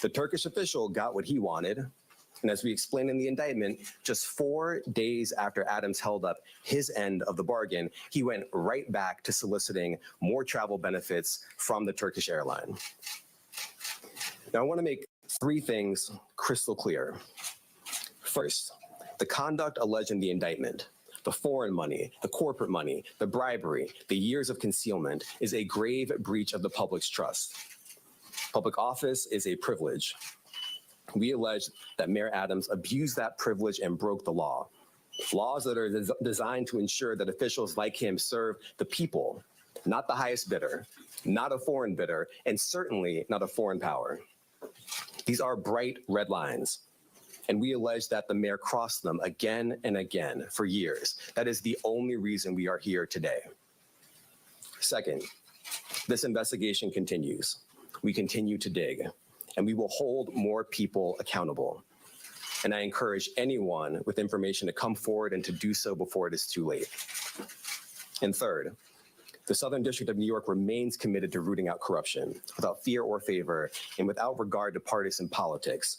The Turkish official got what he wanted. And as we explained in the indictment, just 4 days after Adams held up his end of the bargain, he went right back to soliciting more travel benefits from the Turkish airline. Now, I want to make 3 things crystal clear. First, the conduct alleged in the indictment, the foreign money, the corporate money, the bribery, the years of concealment, is a grave breach of the public's trust. Public office is a privilege. We allege that Mayor Adams abused that privilege and broke the law. Laws that are designed to ensure that officials like him serve the people, not the highest bidder, not a foreign bidder, and certainly not a foreign power. These are bright red lines. And we allege that the mayor crossed them again and again for years. That is the only reason we are here today. Second, this investigation continues. We continue to dig, and we will hold more people accountable. And I encourage anyone with information to come forward and to do so before it is too late. And third, the Southern District of New York remains committed to rooting out corruption without fear or favor and without regard to partisan politics.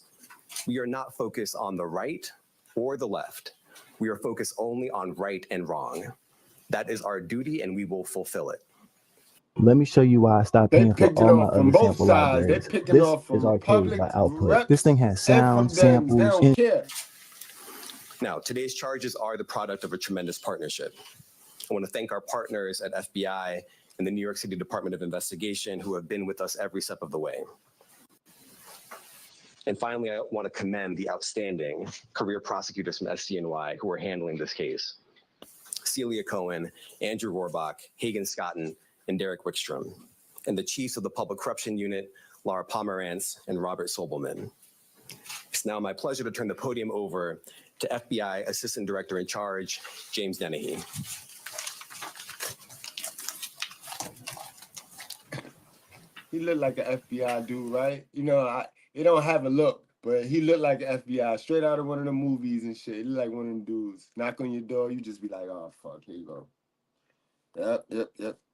We are not focused on the right or the left. We are focused only on right and wrong. That is our duty, and we will fulfill it. Let me show you why I stopped paying for all my other sample libraries. This is Arcade by Output. This thing has sound, samples. Now, today's charges are the product of a tremendous partnership. I want to thank our partners at FBI and the New York City Department of Investigation who have been with us every step of the way. And finally, I want to commend the outstanding career prosecutors from SDNY who are handling this case. Celia Cohen, Andrew Rohrbach, Hagen Scotton, and Derek Wickstrom, and the chiefs of the Public Corruption Unit, Laura Pomerantz and Robert Sobelman. It's now my pleasure to turn the podium over to FBI Assistant Director in Charge, James Dennehy. He looked like an FBI dude, right? You know, it don't have a look, but he looked like an FBI, straight out of one of the movies and shit. He looked like one of them dudes. Knock on your door, you just be like, oh, fuck, here you go.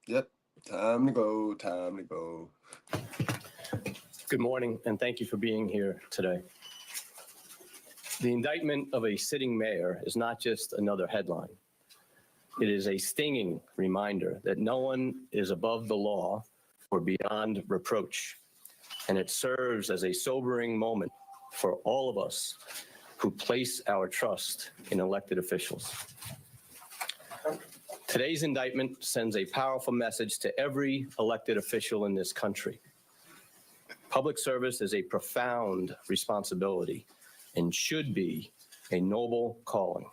Yep. Time to go. Good morning, and thank you for being here today. The indictment of a sitting mayor is not just another headline. It is a stinging reminder that no one is above the law or beyond reproach. And it serves as a sobering moment for all of us who place our trust in elected officials. Today's indictment sends a powerful message to every elected official in this country. Public service is a profound responsibility and should be a noble calling.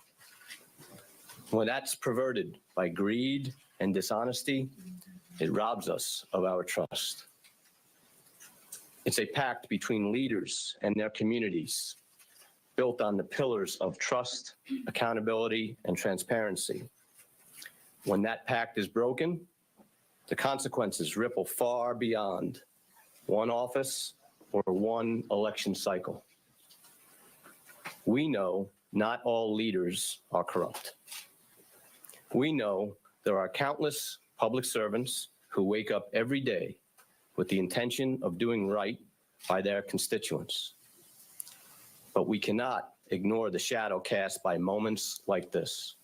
When that's perverted by greed and dishonesty, it robs us of our trust. It's a pact between leaders and their communities, built on the pillars of trust, accountability, and transparency. When that pact is broken, the consequences ripple far beyond one office or one election cycle. We know not all leaders are corrupt. We know there are countless public servants who wake up every day with the intention of doing right by their constituents. But we cannot ignore the shadow cast by moments like this.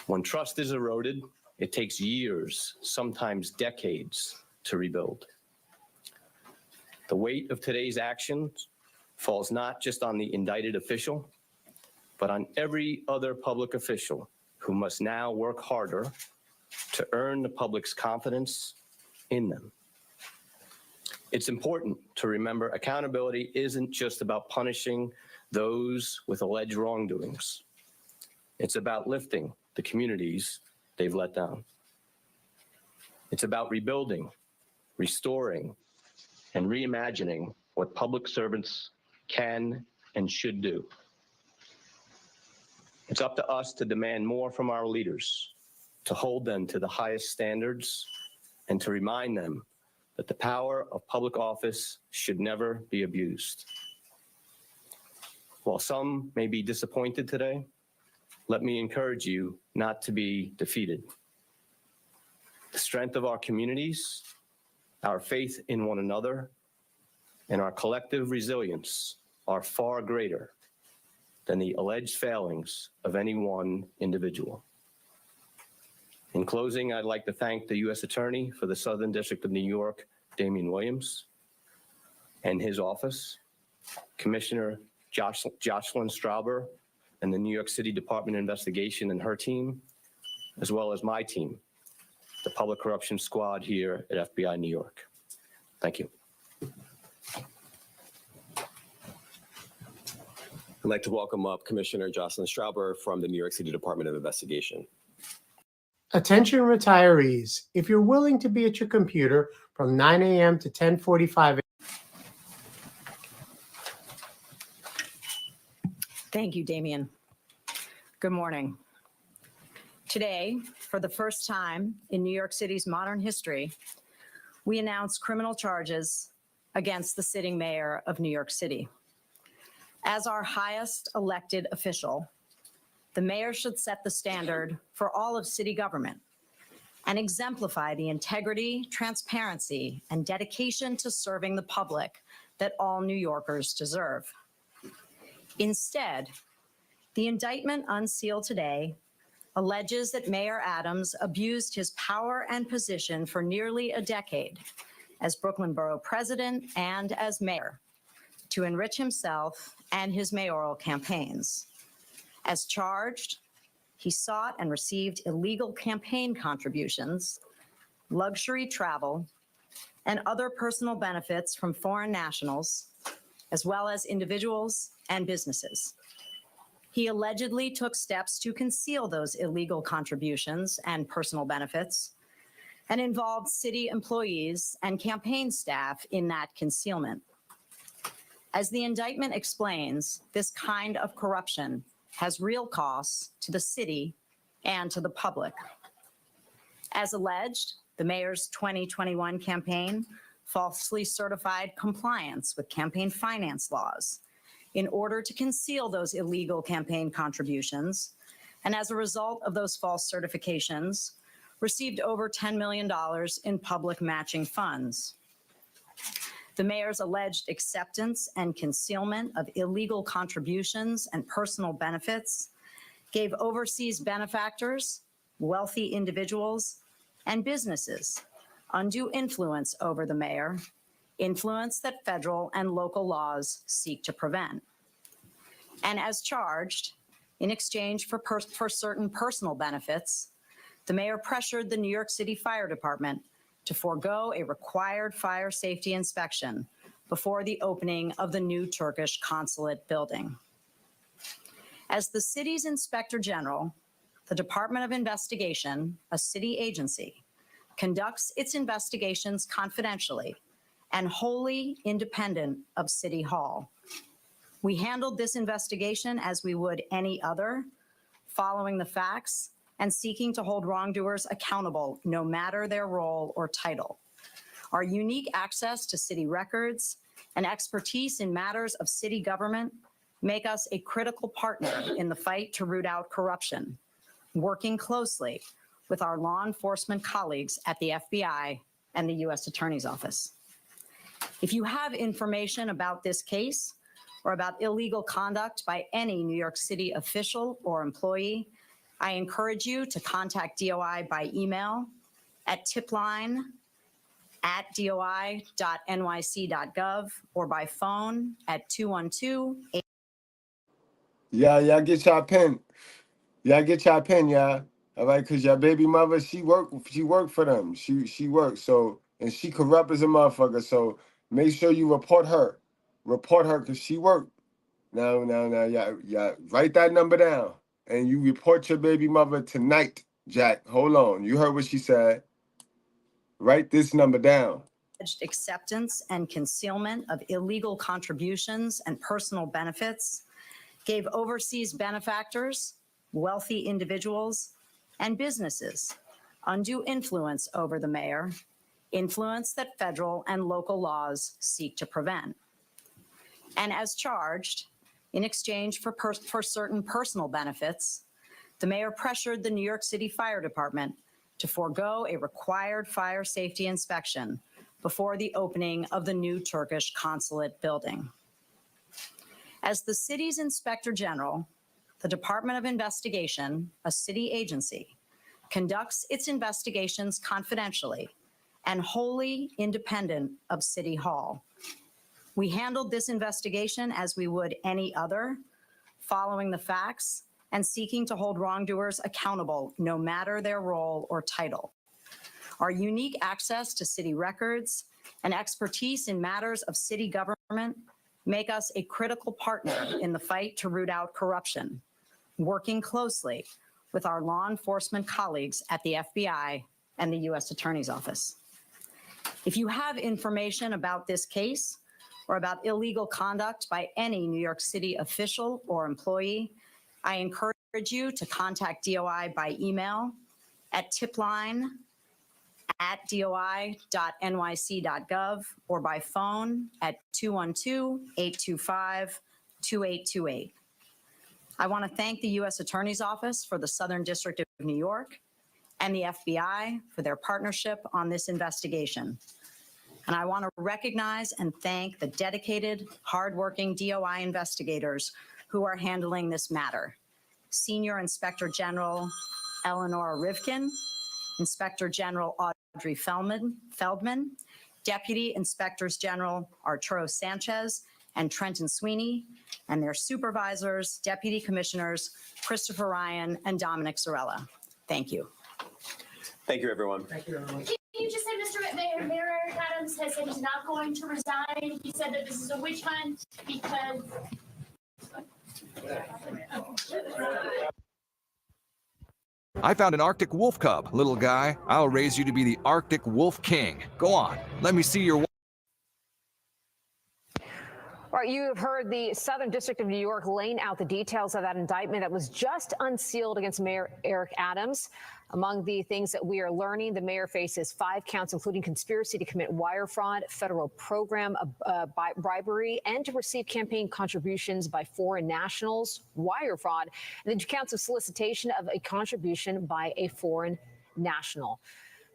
When trust is eroded, it takes years, sometimes decades, to rebuild. The weight of today's actions falls not just on the indicted official, but on every other public official who must now work harder to earn the public's confidence in them. It's important to remember accountability isn't just about punishing those with alleged wrongdoings. It's about lifting the communities they've let down. It's about rebuilding, restoring, and reimagining what public servants can and should do. It's up to us to demand more from our leaders, to hold them to the highest standards, and to remind them that the power of public office should never be abused. While some may be disappointed today, let me encourage you not to be defeated. The strength of our communities, our faith in one another, and our collective resilience are far greater than the alleged failings of any one individual. In closing, I'd like to thank the U.S. Attorney for the Southern District of New York, Damian Williams, and his office, Commissioner Jocelyn Strauber, and the New York City Department of Investigation and her team, as well as my team, the Public Corruption Squad here at FBI New York. Thank you. I'd like to welcome up Commissioner Jocelyn Strauber from the New York City Department of Investigation. Attention retirees, if you're willing to be at your computer from 9 a.m. to 10:45 a.m. Thank you, Damian. Good morning. Today, for the first time in New York City's modern history, we announce criminal charges against the sitting mayor of New York City. As our highest elected official, the mayor should set the standard for all of city government and exemplify the integrity, transparency, and dedication to serving the public that all New Yorkers deserve. Instead, the indictment unsealed today alleges that Mayor Adams abused his power and position for nearly a decade as Brooklyn Borough President and as mayor to enrich himself and his mayoral campaigns. As charged, he sought and received illegal campaign contributions, luxury travel, and other personal benefits from foreign nationals, as well as individuals and businesses. He allegedly took steps to conceal those illegal contributions and personal benefits and involved city employees and campaign staff in that concealment. As the indictment explains, this kind of corruption has real costs to the city and to the public. As alleged, the mayor's 2021 campaign falsely certified compliance with campaign finance laws in order to conceal those illegal campaign contributions, and as a result of those false certifications, received over $10 million in public matching funds. The mayor's alleged acceptance and concealment of illegal contributions and personal benefits gave overseas benefactors, wealthy individuals, and businesses undue influence over the mayor, influence that federal and local laws seek to prevent. And as charged, in exchange for certain personal benefits, the mayor pressured the New York City Fire Department to forego a required fire safety inspection before the opening of the new Turkish consulate building. As the city's Inspector General, the Department of Investigation, a city agency, conducts its investigations confidentially and wholly independent of City Hall. We handled this investigation as we would any other, following the facts and seeking to hold wrongdoers accountable no matter their role or title. Our unique access to city records and expertise in matters of city government make us a critical partner in the fight to root out corruption, working closely with our law enforcement colleagues at the FBI and the U.S. Attorney's Office. If you have information about this case or about illegal conduct by any New York City official or employee, I encourage you to contact DOI by email at tipline@doi.nyc.gov or by phone at 212-8. Y'all get y'all pen. Y'all get y'all pen, y'all. All right, because your baby mother, she worked for them. She worked, so, and she corrupt as a motherfucker, so make sure you report her. Report her, because she worked. Now, y'all write that number down, and you report your baby mother tonight, Jack. Hold on. You heard what she said. Write this number down. Acceptance and concealment of illegal contributions and personal benefits gave overseas benefactors, wealthy individuals, and businesses undue influence over the mayor, influence that federal and local laws seek to prevent. And as charged, in exchange for certain personal benefits, the mayor pressured the New York City Fire Department to forego a required fire safety inspection before the opening of the new Turkish consulate building. As the city's Inspector General, the Department of Investigation, a city agency, conducts its investigations confidentially and wholly independent of City Hall. We handled this investigation as we would any other, following the facts and seeking to hold wrongdoers accountable no matter their role or title. Our unique access to city records and expertise in matters of city government make us a critical partner in the fight to root out corruption, working closely with our law enforcement colleagues at the FBI and the U.S. Attorney's Office. If you have information about this case or about illegal conduct by any New York City official or employee, I encourage you to contact DOI by email at tipline@doi.nyc.gov or by phone at 212-825-2828. I want to thank the U.S. Attorney's Office for the Southern District of New York and the FBI for their partnership on this investigation. And I want to recognize and thank the dedicated, hardworking DOI investigators who are handling this matter. Senior Inspector General Eleanor Rivkin, Inspector General Audrey Feldman, Deputy Inspectors General Arturo Sanchez and Trenton Sweeney, and their supervisors, Deputy Commissioners Christopher Ryan and Dominic Zarella. Thank you. Thank you, everyone. Thank you, everyone. Can you just say, Mr. Mayor Adams has said he's not going to resign. He said that this is a witch hunt because... I found an Arctic wolf cub. Little guy, I'll raise you to be the Arctic Wolf King. Go on, let me see your... All right, you have heard the Southern District of New York laying out the details of that indictment that was just unsealed against Mayor Eric Adams. Among the things that we are learning, the mayor faces 5 counts, including conspiracy to commit wire fraud, federal program bribery, and to receive campaign contributions by foreign nationals, wire fraud, and then 2 counts of solicitation of a contribution by a foreign national.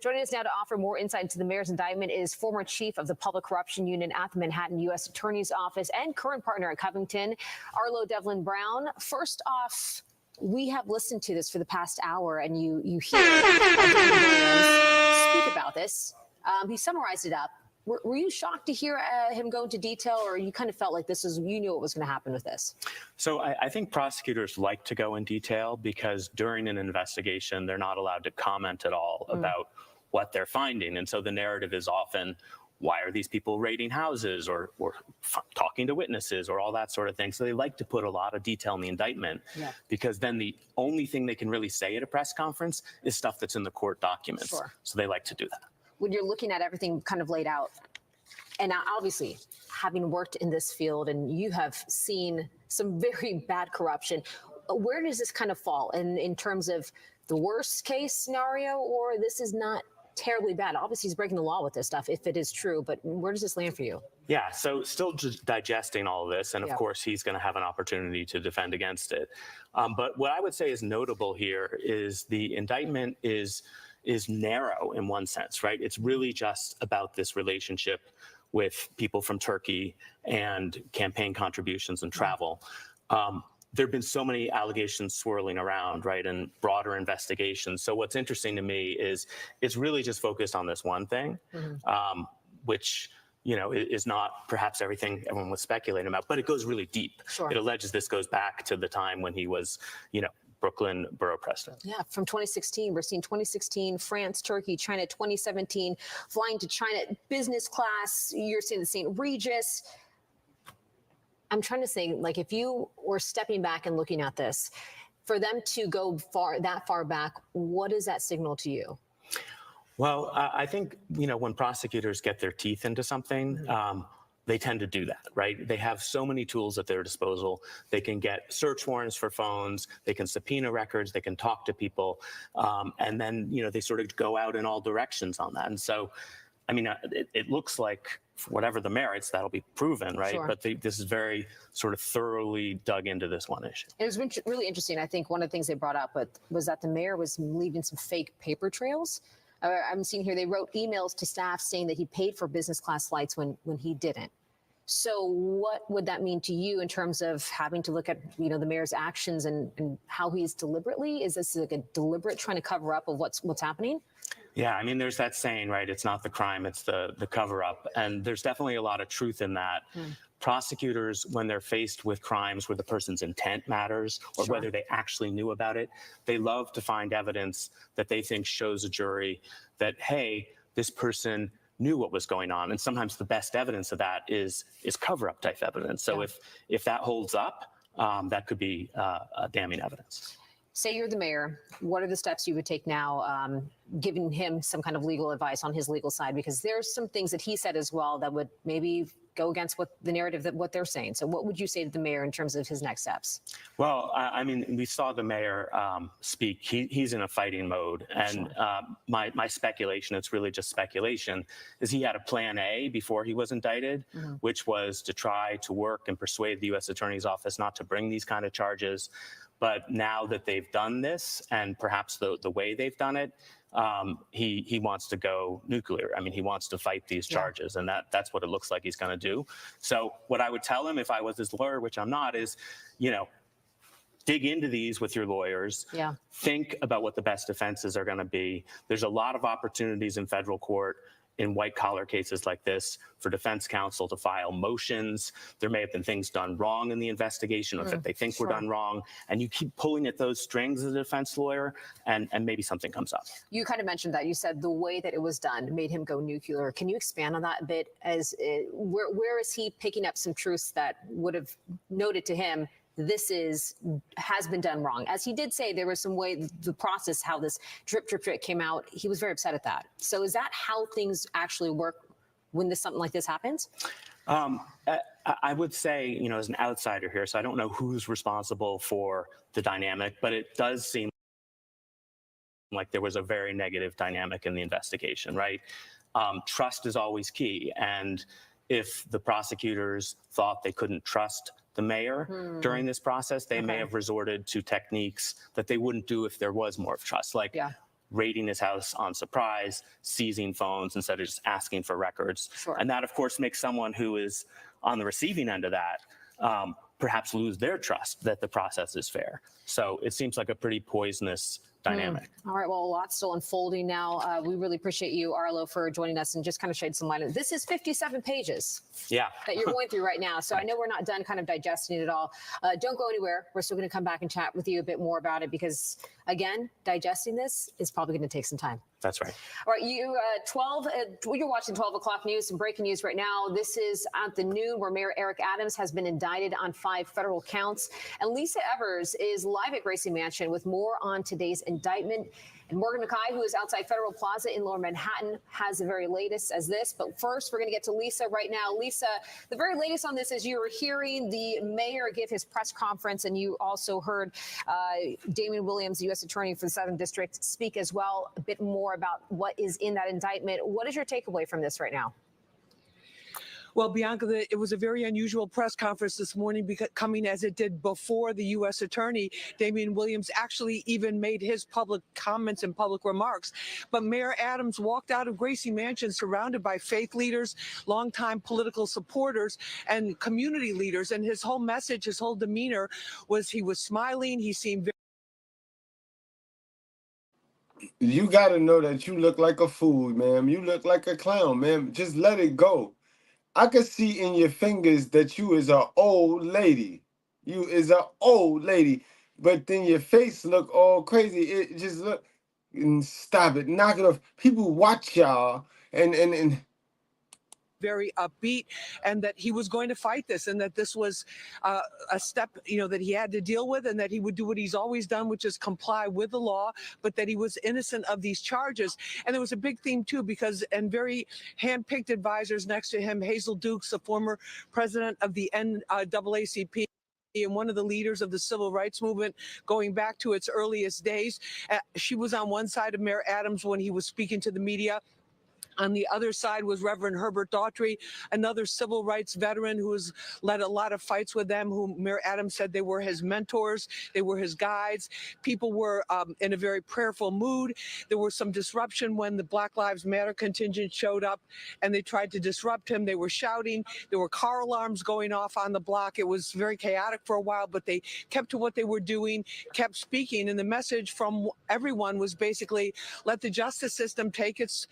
Joining us now to offer more insight into the mayor's indictment is former chief of the Public Corruption Unit at the Manhattan U.S. Attorney's Office and current partner at Covington, Arlo Devlin Brown. First off, we have listened to this for the past hour, and you hear speak about this. He summarized it up Were you shocked to hear him go into detail, or you kind of felt like you knew what was going to happen with this? So I think prosecutors like to go in detail because during an investigation, they're not allowed to comment at all about what they're finding. And so the narrative is often, why are these people raiding houses or talking to witnesses or all that sort of thing? So they like to put a lot of detail in the indictment because then the only thing they can really say at a press conference is stuff that's in the court documents. Sure. So they like to do that. When you're looking at everything kind of laid out, and obviously having worked in this field and you have seen some very bad corruption, where does this kind of fall in terms of the worst case scenario, or this is not terribly bad? Obviously he's breaking the law with this stuff if it is true, but where does this land for you? Yeah, so still just digesting all of this, and of course he's going to have an opportunity to defend against it. But what I would say is notable here is the indictment is narrow in one sense, right? It's really just about this relationship with people from Turkey and campaign contributions and travel. There have been so many allegations swirling around, right, and broader investigations. So what's interesting to me is it's really just focused on this one thing, which, you know, is not perhaps everything everyone was speculating about, but it goes really deep. Sure. It alleges this goes back to the time when he was, you know, Brooklyn borough president. Yeah, from 2016, we're seeing 2016, France, Turkey, China, 2017, flying to China, business class, you're seeing the St. Regis. I'm trying to think, like, if you were stepping back and looking at this, for them to go that far back, what does that signal to you? Well, I think, you know, when prosecutors get their teeth into something, they tend to do that, right? They have so many tools at their disposal. They can get search warrants for phones, they can subpoena records, they can talk to people, and then, you know, they sort of go out in all directions on that. And so, I mean, it looks like, for whatever the merits, that'll be proven, right? Sure. But this is very sort of thoroughly dug into this one issue. It was really interesting. I think one of the things they brought up was that the mayor was leaving some fake paper trails. I'm seeing here they wrote emails to staff saying that he paid for business class flights when he didn't. So what would that mean to you in terms of having to look at, you know, the mayor's actions and how he's deliberately, is this like a deliberate trying to cover up of what's happening? Yeah, I mean, there's that saying, right? It's not the crime, it's the cover up. And there's definitely a lot of truth in that. Prosecutors, when they're faced with crimes where the person's intent matters or whether they actually knew about it, they love to find evidence that they think shows a jury that, hey, this person knew what was going on. And sometimes the best evidence of that is cover-up type evidence. So if that holds up, that could be damning evidence. Say you're the mayor, what are the steps you would take now, giving him some kind of legal advice on his legal side? Because there's some things that he said as well that would maybe go against what the narrative that what they're saying. So what would you say to the mayor in terms of his next steps? Well, I mean, we saw the mayor speak. He's in a fighting mode. And my speculation, it's really just speculation, is he had a plan A before he was indicted, which was to try to work and persuade the U.S. Attorney's Office not to bring these kind of charges. But now that they've done this, and perhaps the way they've done it, he wants to go nuclear. I mean, he wants to fight these charges, and that's what it looks like he's going to do. So what I would tell him if I was his lawyer, which I'm not, is, you know, dig into these with your lawyers. Think about what the best defenses are going to be. There's a lot of opportunities in federal court in white-collar cases like this for defense counsel to file motions. There may have been things done wrong in the investigation or that they think were done wrong, and you keep pulling at those strings as a defense lawyer, and maybe something comes up. You kind of mentioned that. You said the way that it was done made him go nuclear. Can you expand on that a bit? Where is he picking up some truths that would have noted to him this has been done wrong? As he did say, there was some way, the process, how this drip came out, he was very upset at that. So is that how things actually work when something like this happens? I would say, you know, as an outsider here, so I don't know who's responsible for the dynamic, but it does seem like there was a very negative dynamic in the investigation, right? Trust is always key. And if the prosecutors thought they couldn't trust the mayor during this process, they may have resorted to techniques that they wouldn't do if there was more of trust, like raiding his house on surprise, seizing phones instead of just asking for records. And that, of course, makes someone who is on the receiving end of that perhaps lose their trust that the process is fair. So it seems like a pretty poisonous dynamic. All right, well, a lot's still unfolding now. We really appreciate you, Arlo, for joining us and just kind of shed some light on it. This is 57 pages that you're going through right now. So I know we're not done kind of digesting it all. Don't go anywhere. We're still going to come back and chat with you a bit more about it because, again, digesting this is probably going to take some time. That's right. All right, you're watching 12 o'clock news, some breaking news right now. This is at the noon where Mayor Eric Adams has been indicted on 5 federal counts. And Lisa Evers is live at Gracie Mansion with more on today's indictment. And Morgan McKay, who is outside Federal Plaza in Lower Manhattan, has the very latest as this. But first, we're going to get to Lisa right now. Lisa, the very latest on this is you were hearing the mayor give his press conference, and you also heard Damian Williams, the U.S. Attorney for the Southern District, speak as well a bit more about what is in that indictment. What is your takeaway from this right now? Well, Bianca, it was a very unusual press conference this morning, because coming as it did before the U.S. Attorney, Damian Williams, actually even made his public comments and public remarks. But Mayor Adams walked out of Gracie Mansion surrounded by faith leaders, longtime political supporters, and community leaders. And his whole message, his whole demeanor was he was smiling. He seemed very... You got to know that you look like a fool, ma'am. You look like a clown, ma'am. Just let it go. I could see in your fingers that you is an old lady. You is an old lady. But then your face look all crazy. It just look, and stop it, knock it off. People watch y'all and very upbeat, and that he was going to fight this, and that this was a step, that he had to deal with, and that he would do what he's always done, which is comply with the law, but that he was innocent of these charges. And there was a big theme too, because, and very hand-picked advisors next to him, Hazel Dukes, the former president of the NAACP, and one of the leaders of the civil rights movement going back to its earliest days. She was on one side of Mayor Adams when he was speaking to the media. On the other side was Reverend Herbert Daughtry, another civil rights veteran who has led a lot of fights with them, who Mayor Adams said they were his mentors, they were his guides. People were in a very prayerful mood. There was some disruption when the Black Lives Matter contingent showed up and they tried to disrupt him. They were shouting. There were car alarms going off on the block. It was very chaotic for a while, but they kept to what they were doing, kept speaking. And the message from everyone was basically, let the justice system take its,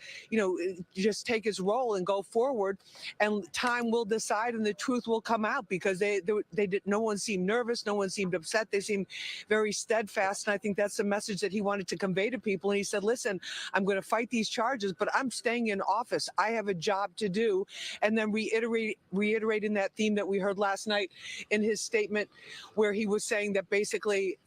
just take its role and go forward, and time will decide and the truth will come out, because they did. No one seemed nervous. No one seemed upset. They seemed very steadfast. And I think that's the message that he wanted to convey to people. And he said, listen, I'm going to fight these charges, but I'm staying in office. I have a job to do. And then reiterating that theme that we heard last night in his statement, where he was saying that basically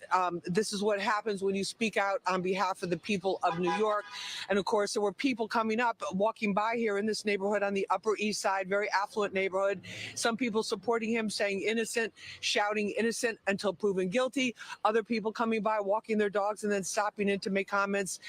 this is what happens when you speak out on behalf of the people of New York. And of course, there were people coming up, walking by here in this neighborhood on the Upper East Side, very affluent neighborhood. Some people supporting him, saying innocent, shouting innocent until proven guilty. Other people coming by, walking their dogs, and then stopping in to make comments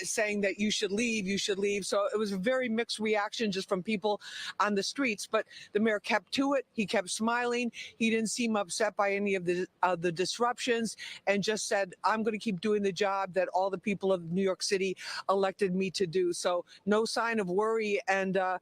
saying that you should leave, you should leave. So it was a very mixed reaction just from people on the streets. But the mayor kept to it. He kept smiling. He didn't seem upset by any of the disruptions, and just said, I'm going to keep doing the job that all the people of New York City elected me to do. So no sign of worry, and a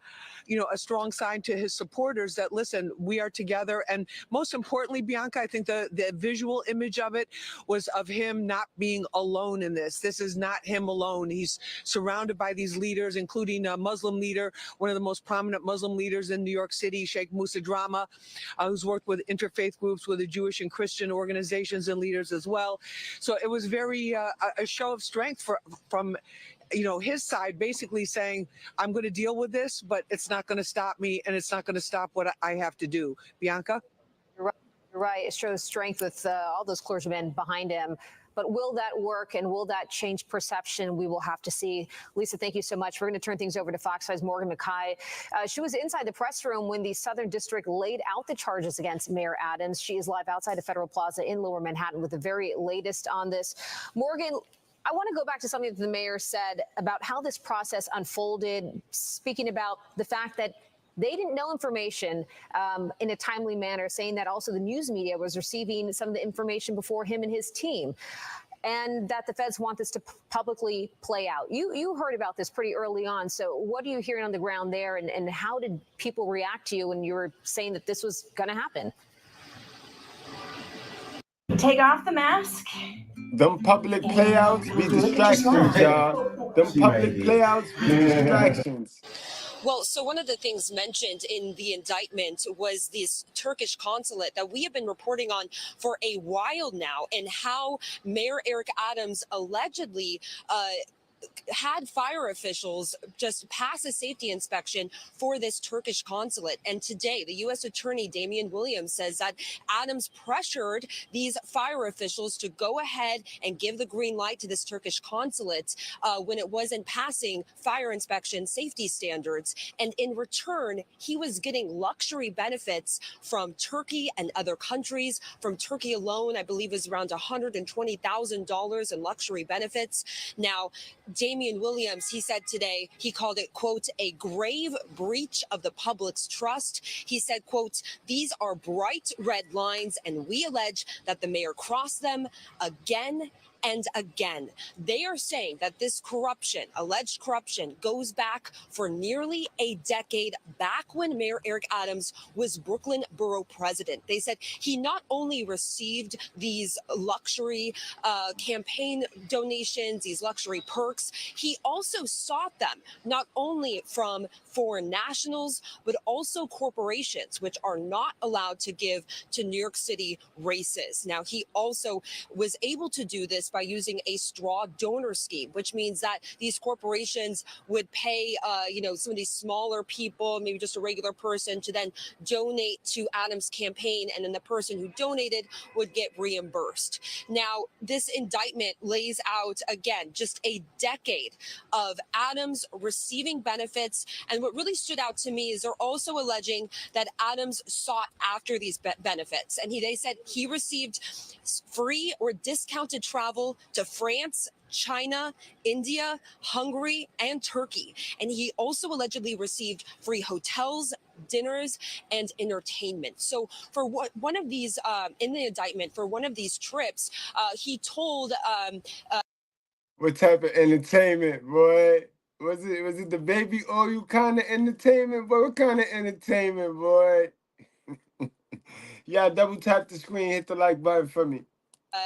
strong sign to his supporters that, listen, we are together. And most importantly, Bianca, I think the visual image of it was of him not being alone in this. This is not him alone. He's surrounded by these leaders, including a Muslim leader, one of the most prominent Muslim leaders in New York City, Sheikh Musa Drama, who's worked with interfaith groups, with the Jewish and Christian organizations and leaders as well. So it was very a show of strength from his side, basically saying, I'm going to deal with this, but it's not going to stop me, and it's not going to stop what I have to do. Bianca? You're right. It shows strength with all those clergymen behind him. But will that work, and will that change perception? We will have to see. Lisa, thank you so much. We're going to turn things over to Fox 5's Morgan McKay. She was inside the press room when the Southern District laid out the charges against Mayor Adams. She is live outside of Federal Plaza in Lower Manhattan with the very latest on this. Morgan, I want to go back to something that the mayor said about how this process unfolded, speaking about the fact that they didn't know information in a timely manner, saying that also the news media was receiving some of the information before him and his team, and that the feds want this to publicly play out. You heard about this pretty early on. So what are you hearing on the ground there, and how did people react to you when you were saying that this was going to happen? Take off the mask. Them public playouts be distractions, y'all. Them public playouts be distractions. Well, so one of the things mentioned in the indictment was this Turkish consulate that we have been reporting on for a while now, and how Mayor Eric Adams allegedly had fire officials just pass a safety inspection for this Turkish consulate. And today, the U.S. Attorney Damian Williams says that Adams pressured these fire officials to go ahead and give the green light to this Turkish consulate when it wasn't passing fire inspection safety standards. And in return, he was getting luxury benefits from Turkey and other countries. From Turkey alone, I believe, was around $120,000 in luxury benefits. Now, Damian Williams, he said today, he called it, quote, a grave breach of the public's trust. He said, quote, these are bright red lines, and we allege that the mayor crossed them again and again. They are saying that this corruption, alleged corruption, goes back for nearly a decade, back when Mayor Eric Adams was Brooklyn Borough President. They said he not only received these luxury campaign donations, these luxury perks, he also sought them not only from foreign nationals, but also corporations, which are not allowed to give to New York City races. Now, he also was able to do this by using a straw donor scheme, which means that these corporations would pay, some of these smaller people, maybe just a regular person, to then donate to Adams' campaign, and then the person who donated would get reimbursed. Now, this indictment lays out, again, just a decade of Adams receiving benefits. And what really stood out to me is they're also alleging that Adams sought after these benefits. And they said he received free or discounted travel to France, China, India, Hungary, and Turkey. And he also allegedly received free hotels, dinners, and entertainment. So for one of these, in the indictment, for one of these trips, he told... what type of entertainment, boy? Was it the baby oil kind of entertainment, boy? What kind of entertainment, boy? Yeah, double tap the screen, hit the like button for me.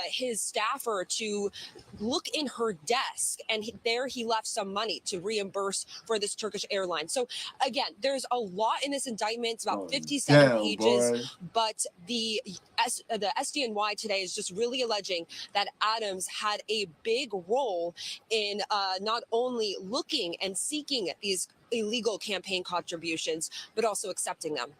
His staffer to look in her desk, and there he left some money to reimburse for this Turkish airline. So again, there's a lot in this indictment. It's about 57 pages, boy. But the SDNY today is just really alleging that Adams had a big role in not only looking and seeking these illegal campaign contributions, but also accepting them.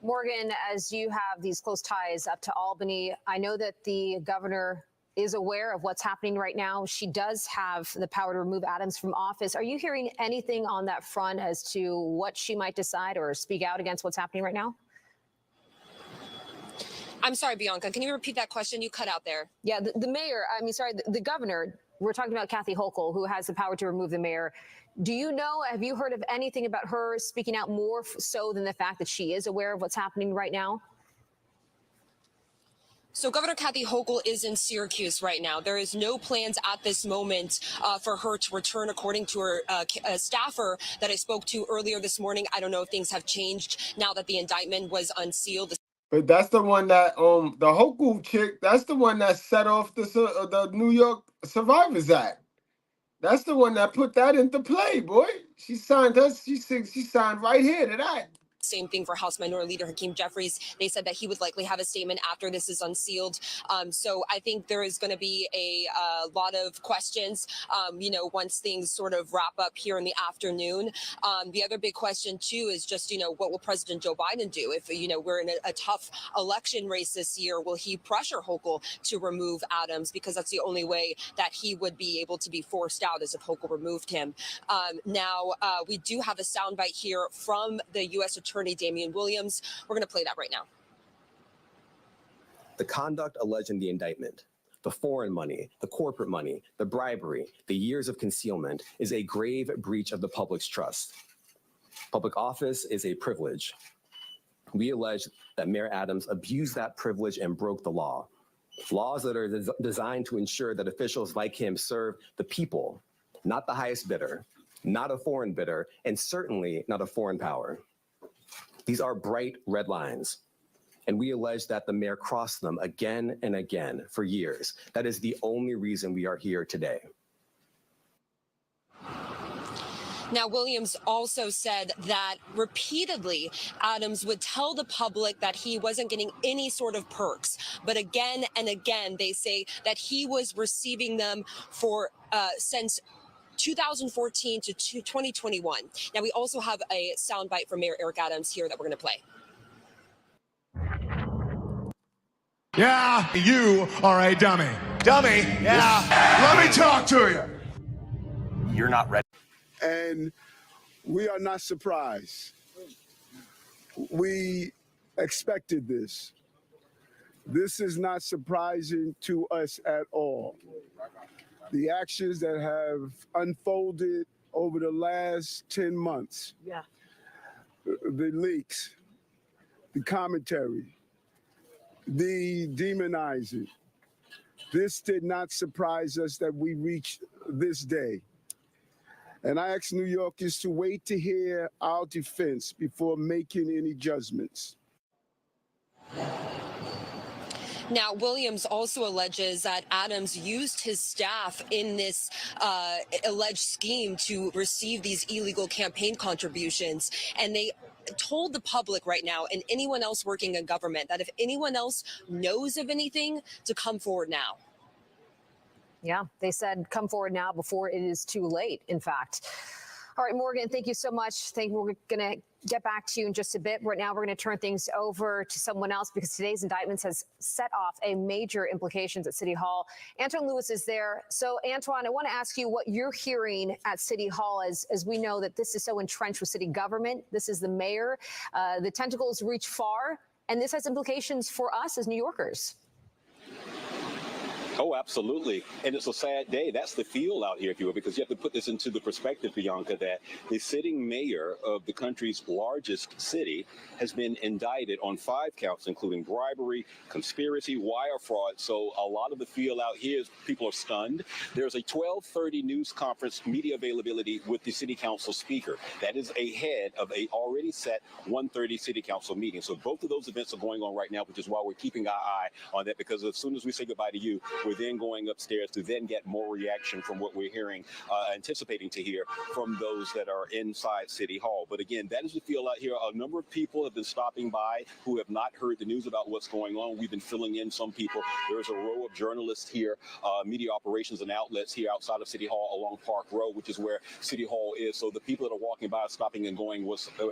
Morgan, as you have these close ties up to Albany, I know that the governor is aware of what's happening right now. She does have the power to remove Adams from office. Are you hearing anything on that front as to what she might decide or speak out against what's happening right now? I'm sorry, Bianca, can you repeat that question? You cut out there. Yeah, the governor, we're talking about Kathy Hochul, who has the power to remove the mayor. Do you know, have you heard of anything about her speaking out more so than the fact that she is aware of what's happening right now? So Governor Kathy Hochul is in Syracuse right now. There is no plans at this moment for her to return, according to her staffer that I spoke to earlier this morning. I don't know if things have changed now that the indictment was unsealed. But that's the one that the Hochul chick, that's the one that set off the New York Survivors Act. That's the one that put that into play, boy. She signed us. She signed right here to that. Same thing for House Minority Leader Hakeem Jeffries. They said that he would likely have a statement after this is unsealed. So I think there is going to be a lot of questions, once things sort of wrap up here in the afternoon. The other big question, too, is just, what will President Joe Biden do if, we're in a tough election race this year? Will he pressure Hochul to remove Adams? Because that's the only way that he would be able to be forced out, is if Hochul removed him. Now, we do have a soundbite here from the U.S. Attorney Damian Williams. We're going to play that right now. The conduct alleged in the indictment, the foreign money, the corporate money, the bribery, the years of concealment, is a grave breach of the public's trust. Public office is a privilege. We allege that Mayor Adams abused that privilege and broke the law. Laws that are designed to ensure that officials like him serve the people, not the highest bidder, not a foreign bidder, and certainly not a foreign power. These are bright red lines. And we allege that the mayor crossed them again and again for years. That is the only reason we are here today. Now, Williams also said that repeatedly Adams would tell the public that he wasn't getting any sort of perks. But again and again, they say that he was receiving them for since 2014 to 2021. Now, we also have a soundbite from Mayor Eric Adams here that we're going to play. Yeah, you are a dummy. Dummy, yeah. Let me talk to you. You're not ready. And we are not surprised. We expected this. This is not surprising to us at all. The actions that have unfolded over the last 10 months, the leaks, the commentary, the demonizing, this did not surprise us that we reached this day. And I ask New Yorkers to wait to hear our defense before making any judgments. Now, Williams also alleges that Adams used his staff in this alleged scheme to receive these illegal campaign contributions. And they told the public right now and anyone else working in government that if anyone else knows of anything, to come forward now. Yeah, they said come forward now before it is too late, in fact. All right, Morgan, thank you so much. We're going to get back to you in just a bit. Right now, we're going to turn things over to someone else because today's indictments has set off a major implications at City Hall. Antoine Lewis is there. So, Antoine, I want to ask you what you're hearing at City Hall as we know that this is so entrenched with city government. This is the mayor. The tentacles reach far, and this has implications for us as New Yorkers. Oh, absolutely. And it's a sad day. That's the feel out here, if you will, because you have to put this into the perspective, Bianca, that the sitting mayor of the country's largest city has been indicted on 5 counts, including bribery, conspiracy, wire fraud. So a lot of the feel out here is people are stunned. There's a 12:30 news conference media availability with the city council speaker. That is ahead of a already set 1:30 city council meeting. So both of those events are going on right now, which is why we're keeping our eye on that, because as soon as we say goodbye to you, we're then going upstairs to then get more reaction from what we're hearing, anticipating to hear from those that are inside City Hall. But again, that is the feel out here. A number of people have been stopping by who have not heard the news about what's going on. We've been filling in some people. There's a row of journalists here, media operations and outlets here outside of City Hall along Park Road, which is where City Hall is. So the people that are walking by are stopping and going,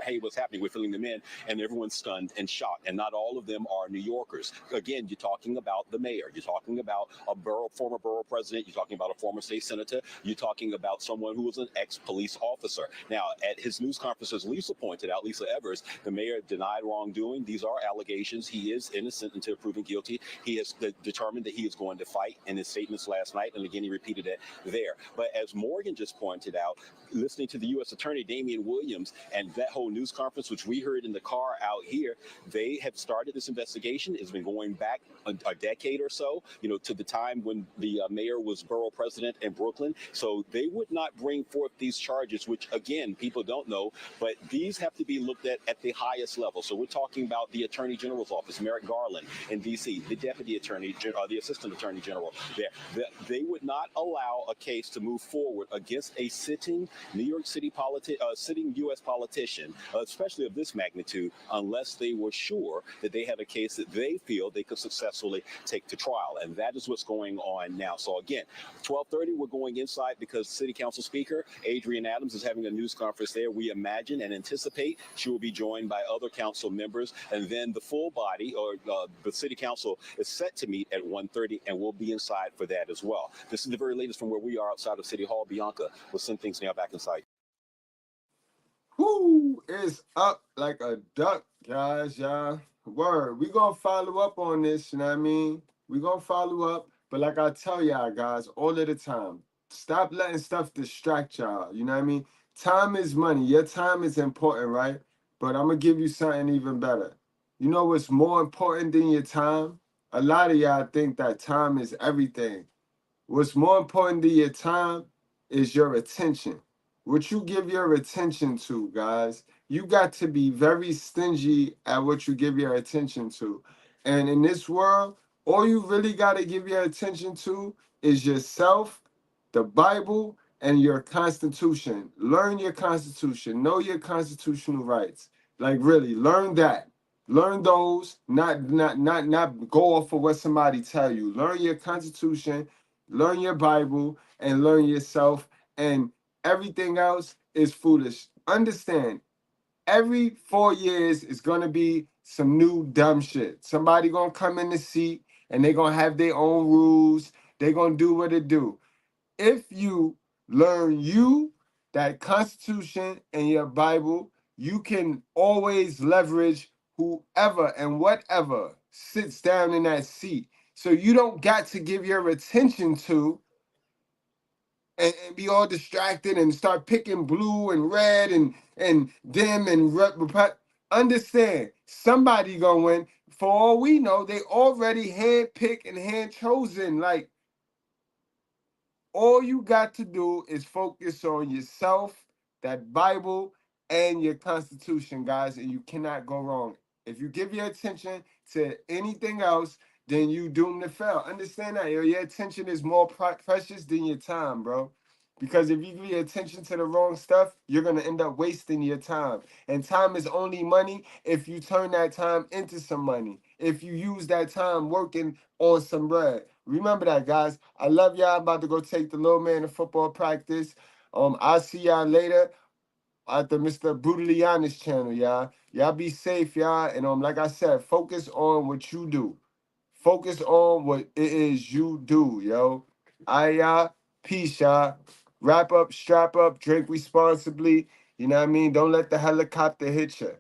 hey, what's happening? We're filling them in, and everyone's stunned and shocked. And not all of them are New Yorkers. Again, you're talking about the mayor. You're talking about a former borough president. You're talking about a former state senator. You're talking about someone who was an ex-police officer. Now, at his news conference, as Lisa pointed out, Lisa Evers, the mayor denied wrongdoing. These are allegations. He is innocent until proven guilty. He has determined that he is going to fight in his statements last night, and again, he repeated it there. But as Morgan just pointed out, listening to the U.S. Attorney Damian Williams and that whole news conference, which we heard in the car out here, they have started this investigation. It's been going back a decade or so, to the time when the mayor was borough president in Brooklyn. So they would not bring forth these charges, which again, people don't know, but these have to be looked at the highest level. So we're talking about the Attorney General's office, Merrick Garland in D.C., the Deputy Attorney, the Assistant Attorney General there. They would not allow a case to move forward against a sitting New York City sitting U.S. politician, especially of this magnitude, unless they were sure that they had a case that they feel they could successfully take to trial. And that is what's going on now. So again, 12:30, we're going inside because City Council Speaker Adrienne Adams is having a news conference there. We imagine and anticipate she will be joined by other council members, and then the full body or the City Council is set to meet at 1:30, and we'll be inside for that as well. This is the very latest from where we are outside of City Hall. Bianca, we'll send things now back inside. Whoo, it's up like a duck, guys, y'all. Word, we gonna follow up on this, you know what I mean? We gonna follow up, but like I tell y'all guys all of the time, stop letting stuff distract y'all, you know what I mean? Time is money. Your time is important, right? But I'm gonna give you something even better. You know what's more important than your time? A lot of y'all think that time is everything. What's more important than your time is your attention. What you give your attention to, guys, you got to be very stingy at what you give your attention to. And in this world, all you really got to give your attention to is yourself, the Bible, and your Constitution. Learn your Constitution. Know your constitutional rights. Like really, learn that. Learn those. Not go off of what somebody tell you. Learn your Constitution. Learn your Bible, and learn yourself. And everything else is foolish. Understand. Every 4 years is gonna be some new dumb shit. Somebody gonna come in the seat and they gonna have their own rules. They gonna do what it do. If you learn that Constitution and your Bible, you can always leverage whoever and whatever sits down in that seat. So you don't got to give your attention to and be all distracted and start picking blue and red and dim and understand somebody gonna win. For all we know, they already hand-picked and hand-chosen. Like, all you got to do is focus on yourself, that Bible, and your Constitution, guys, and you cannot go wrong. If you give your attention to anything else, then you doomed to fail. Understand that, yo. Your attention is more precious than your time, bro. Because if you give your attention to the wrong stuff, you're going to end up wasting your time. And time is only money if you turn that time into some money. If you use that time working on some bread. Remember that, guys. I love y'all. I'm about to go take the little man to football practice. I'll see y'all later at the Mr. Brutally Honest channel, y'all. Y'all be safe, y'all. And like I said, focus on what you do. Focus on what it is you do, yo. Y'all. Peace, y'all. Wrap up, strap up, drink responsibly. You know what I mean? Don't let the helicopter hit you.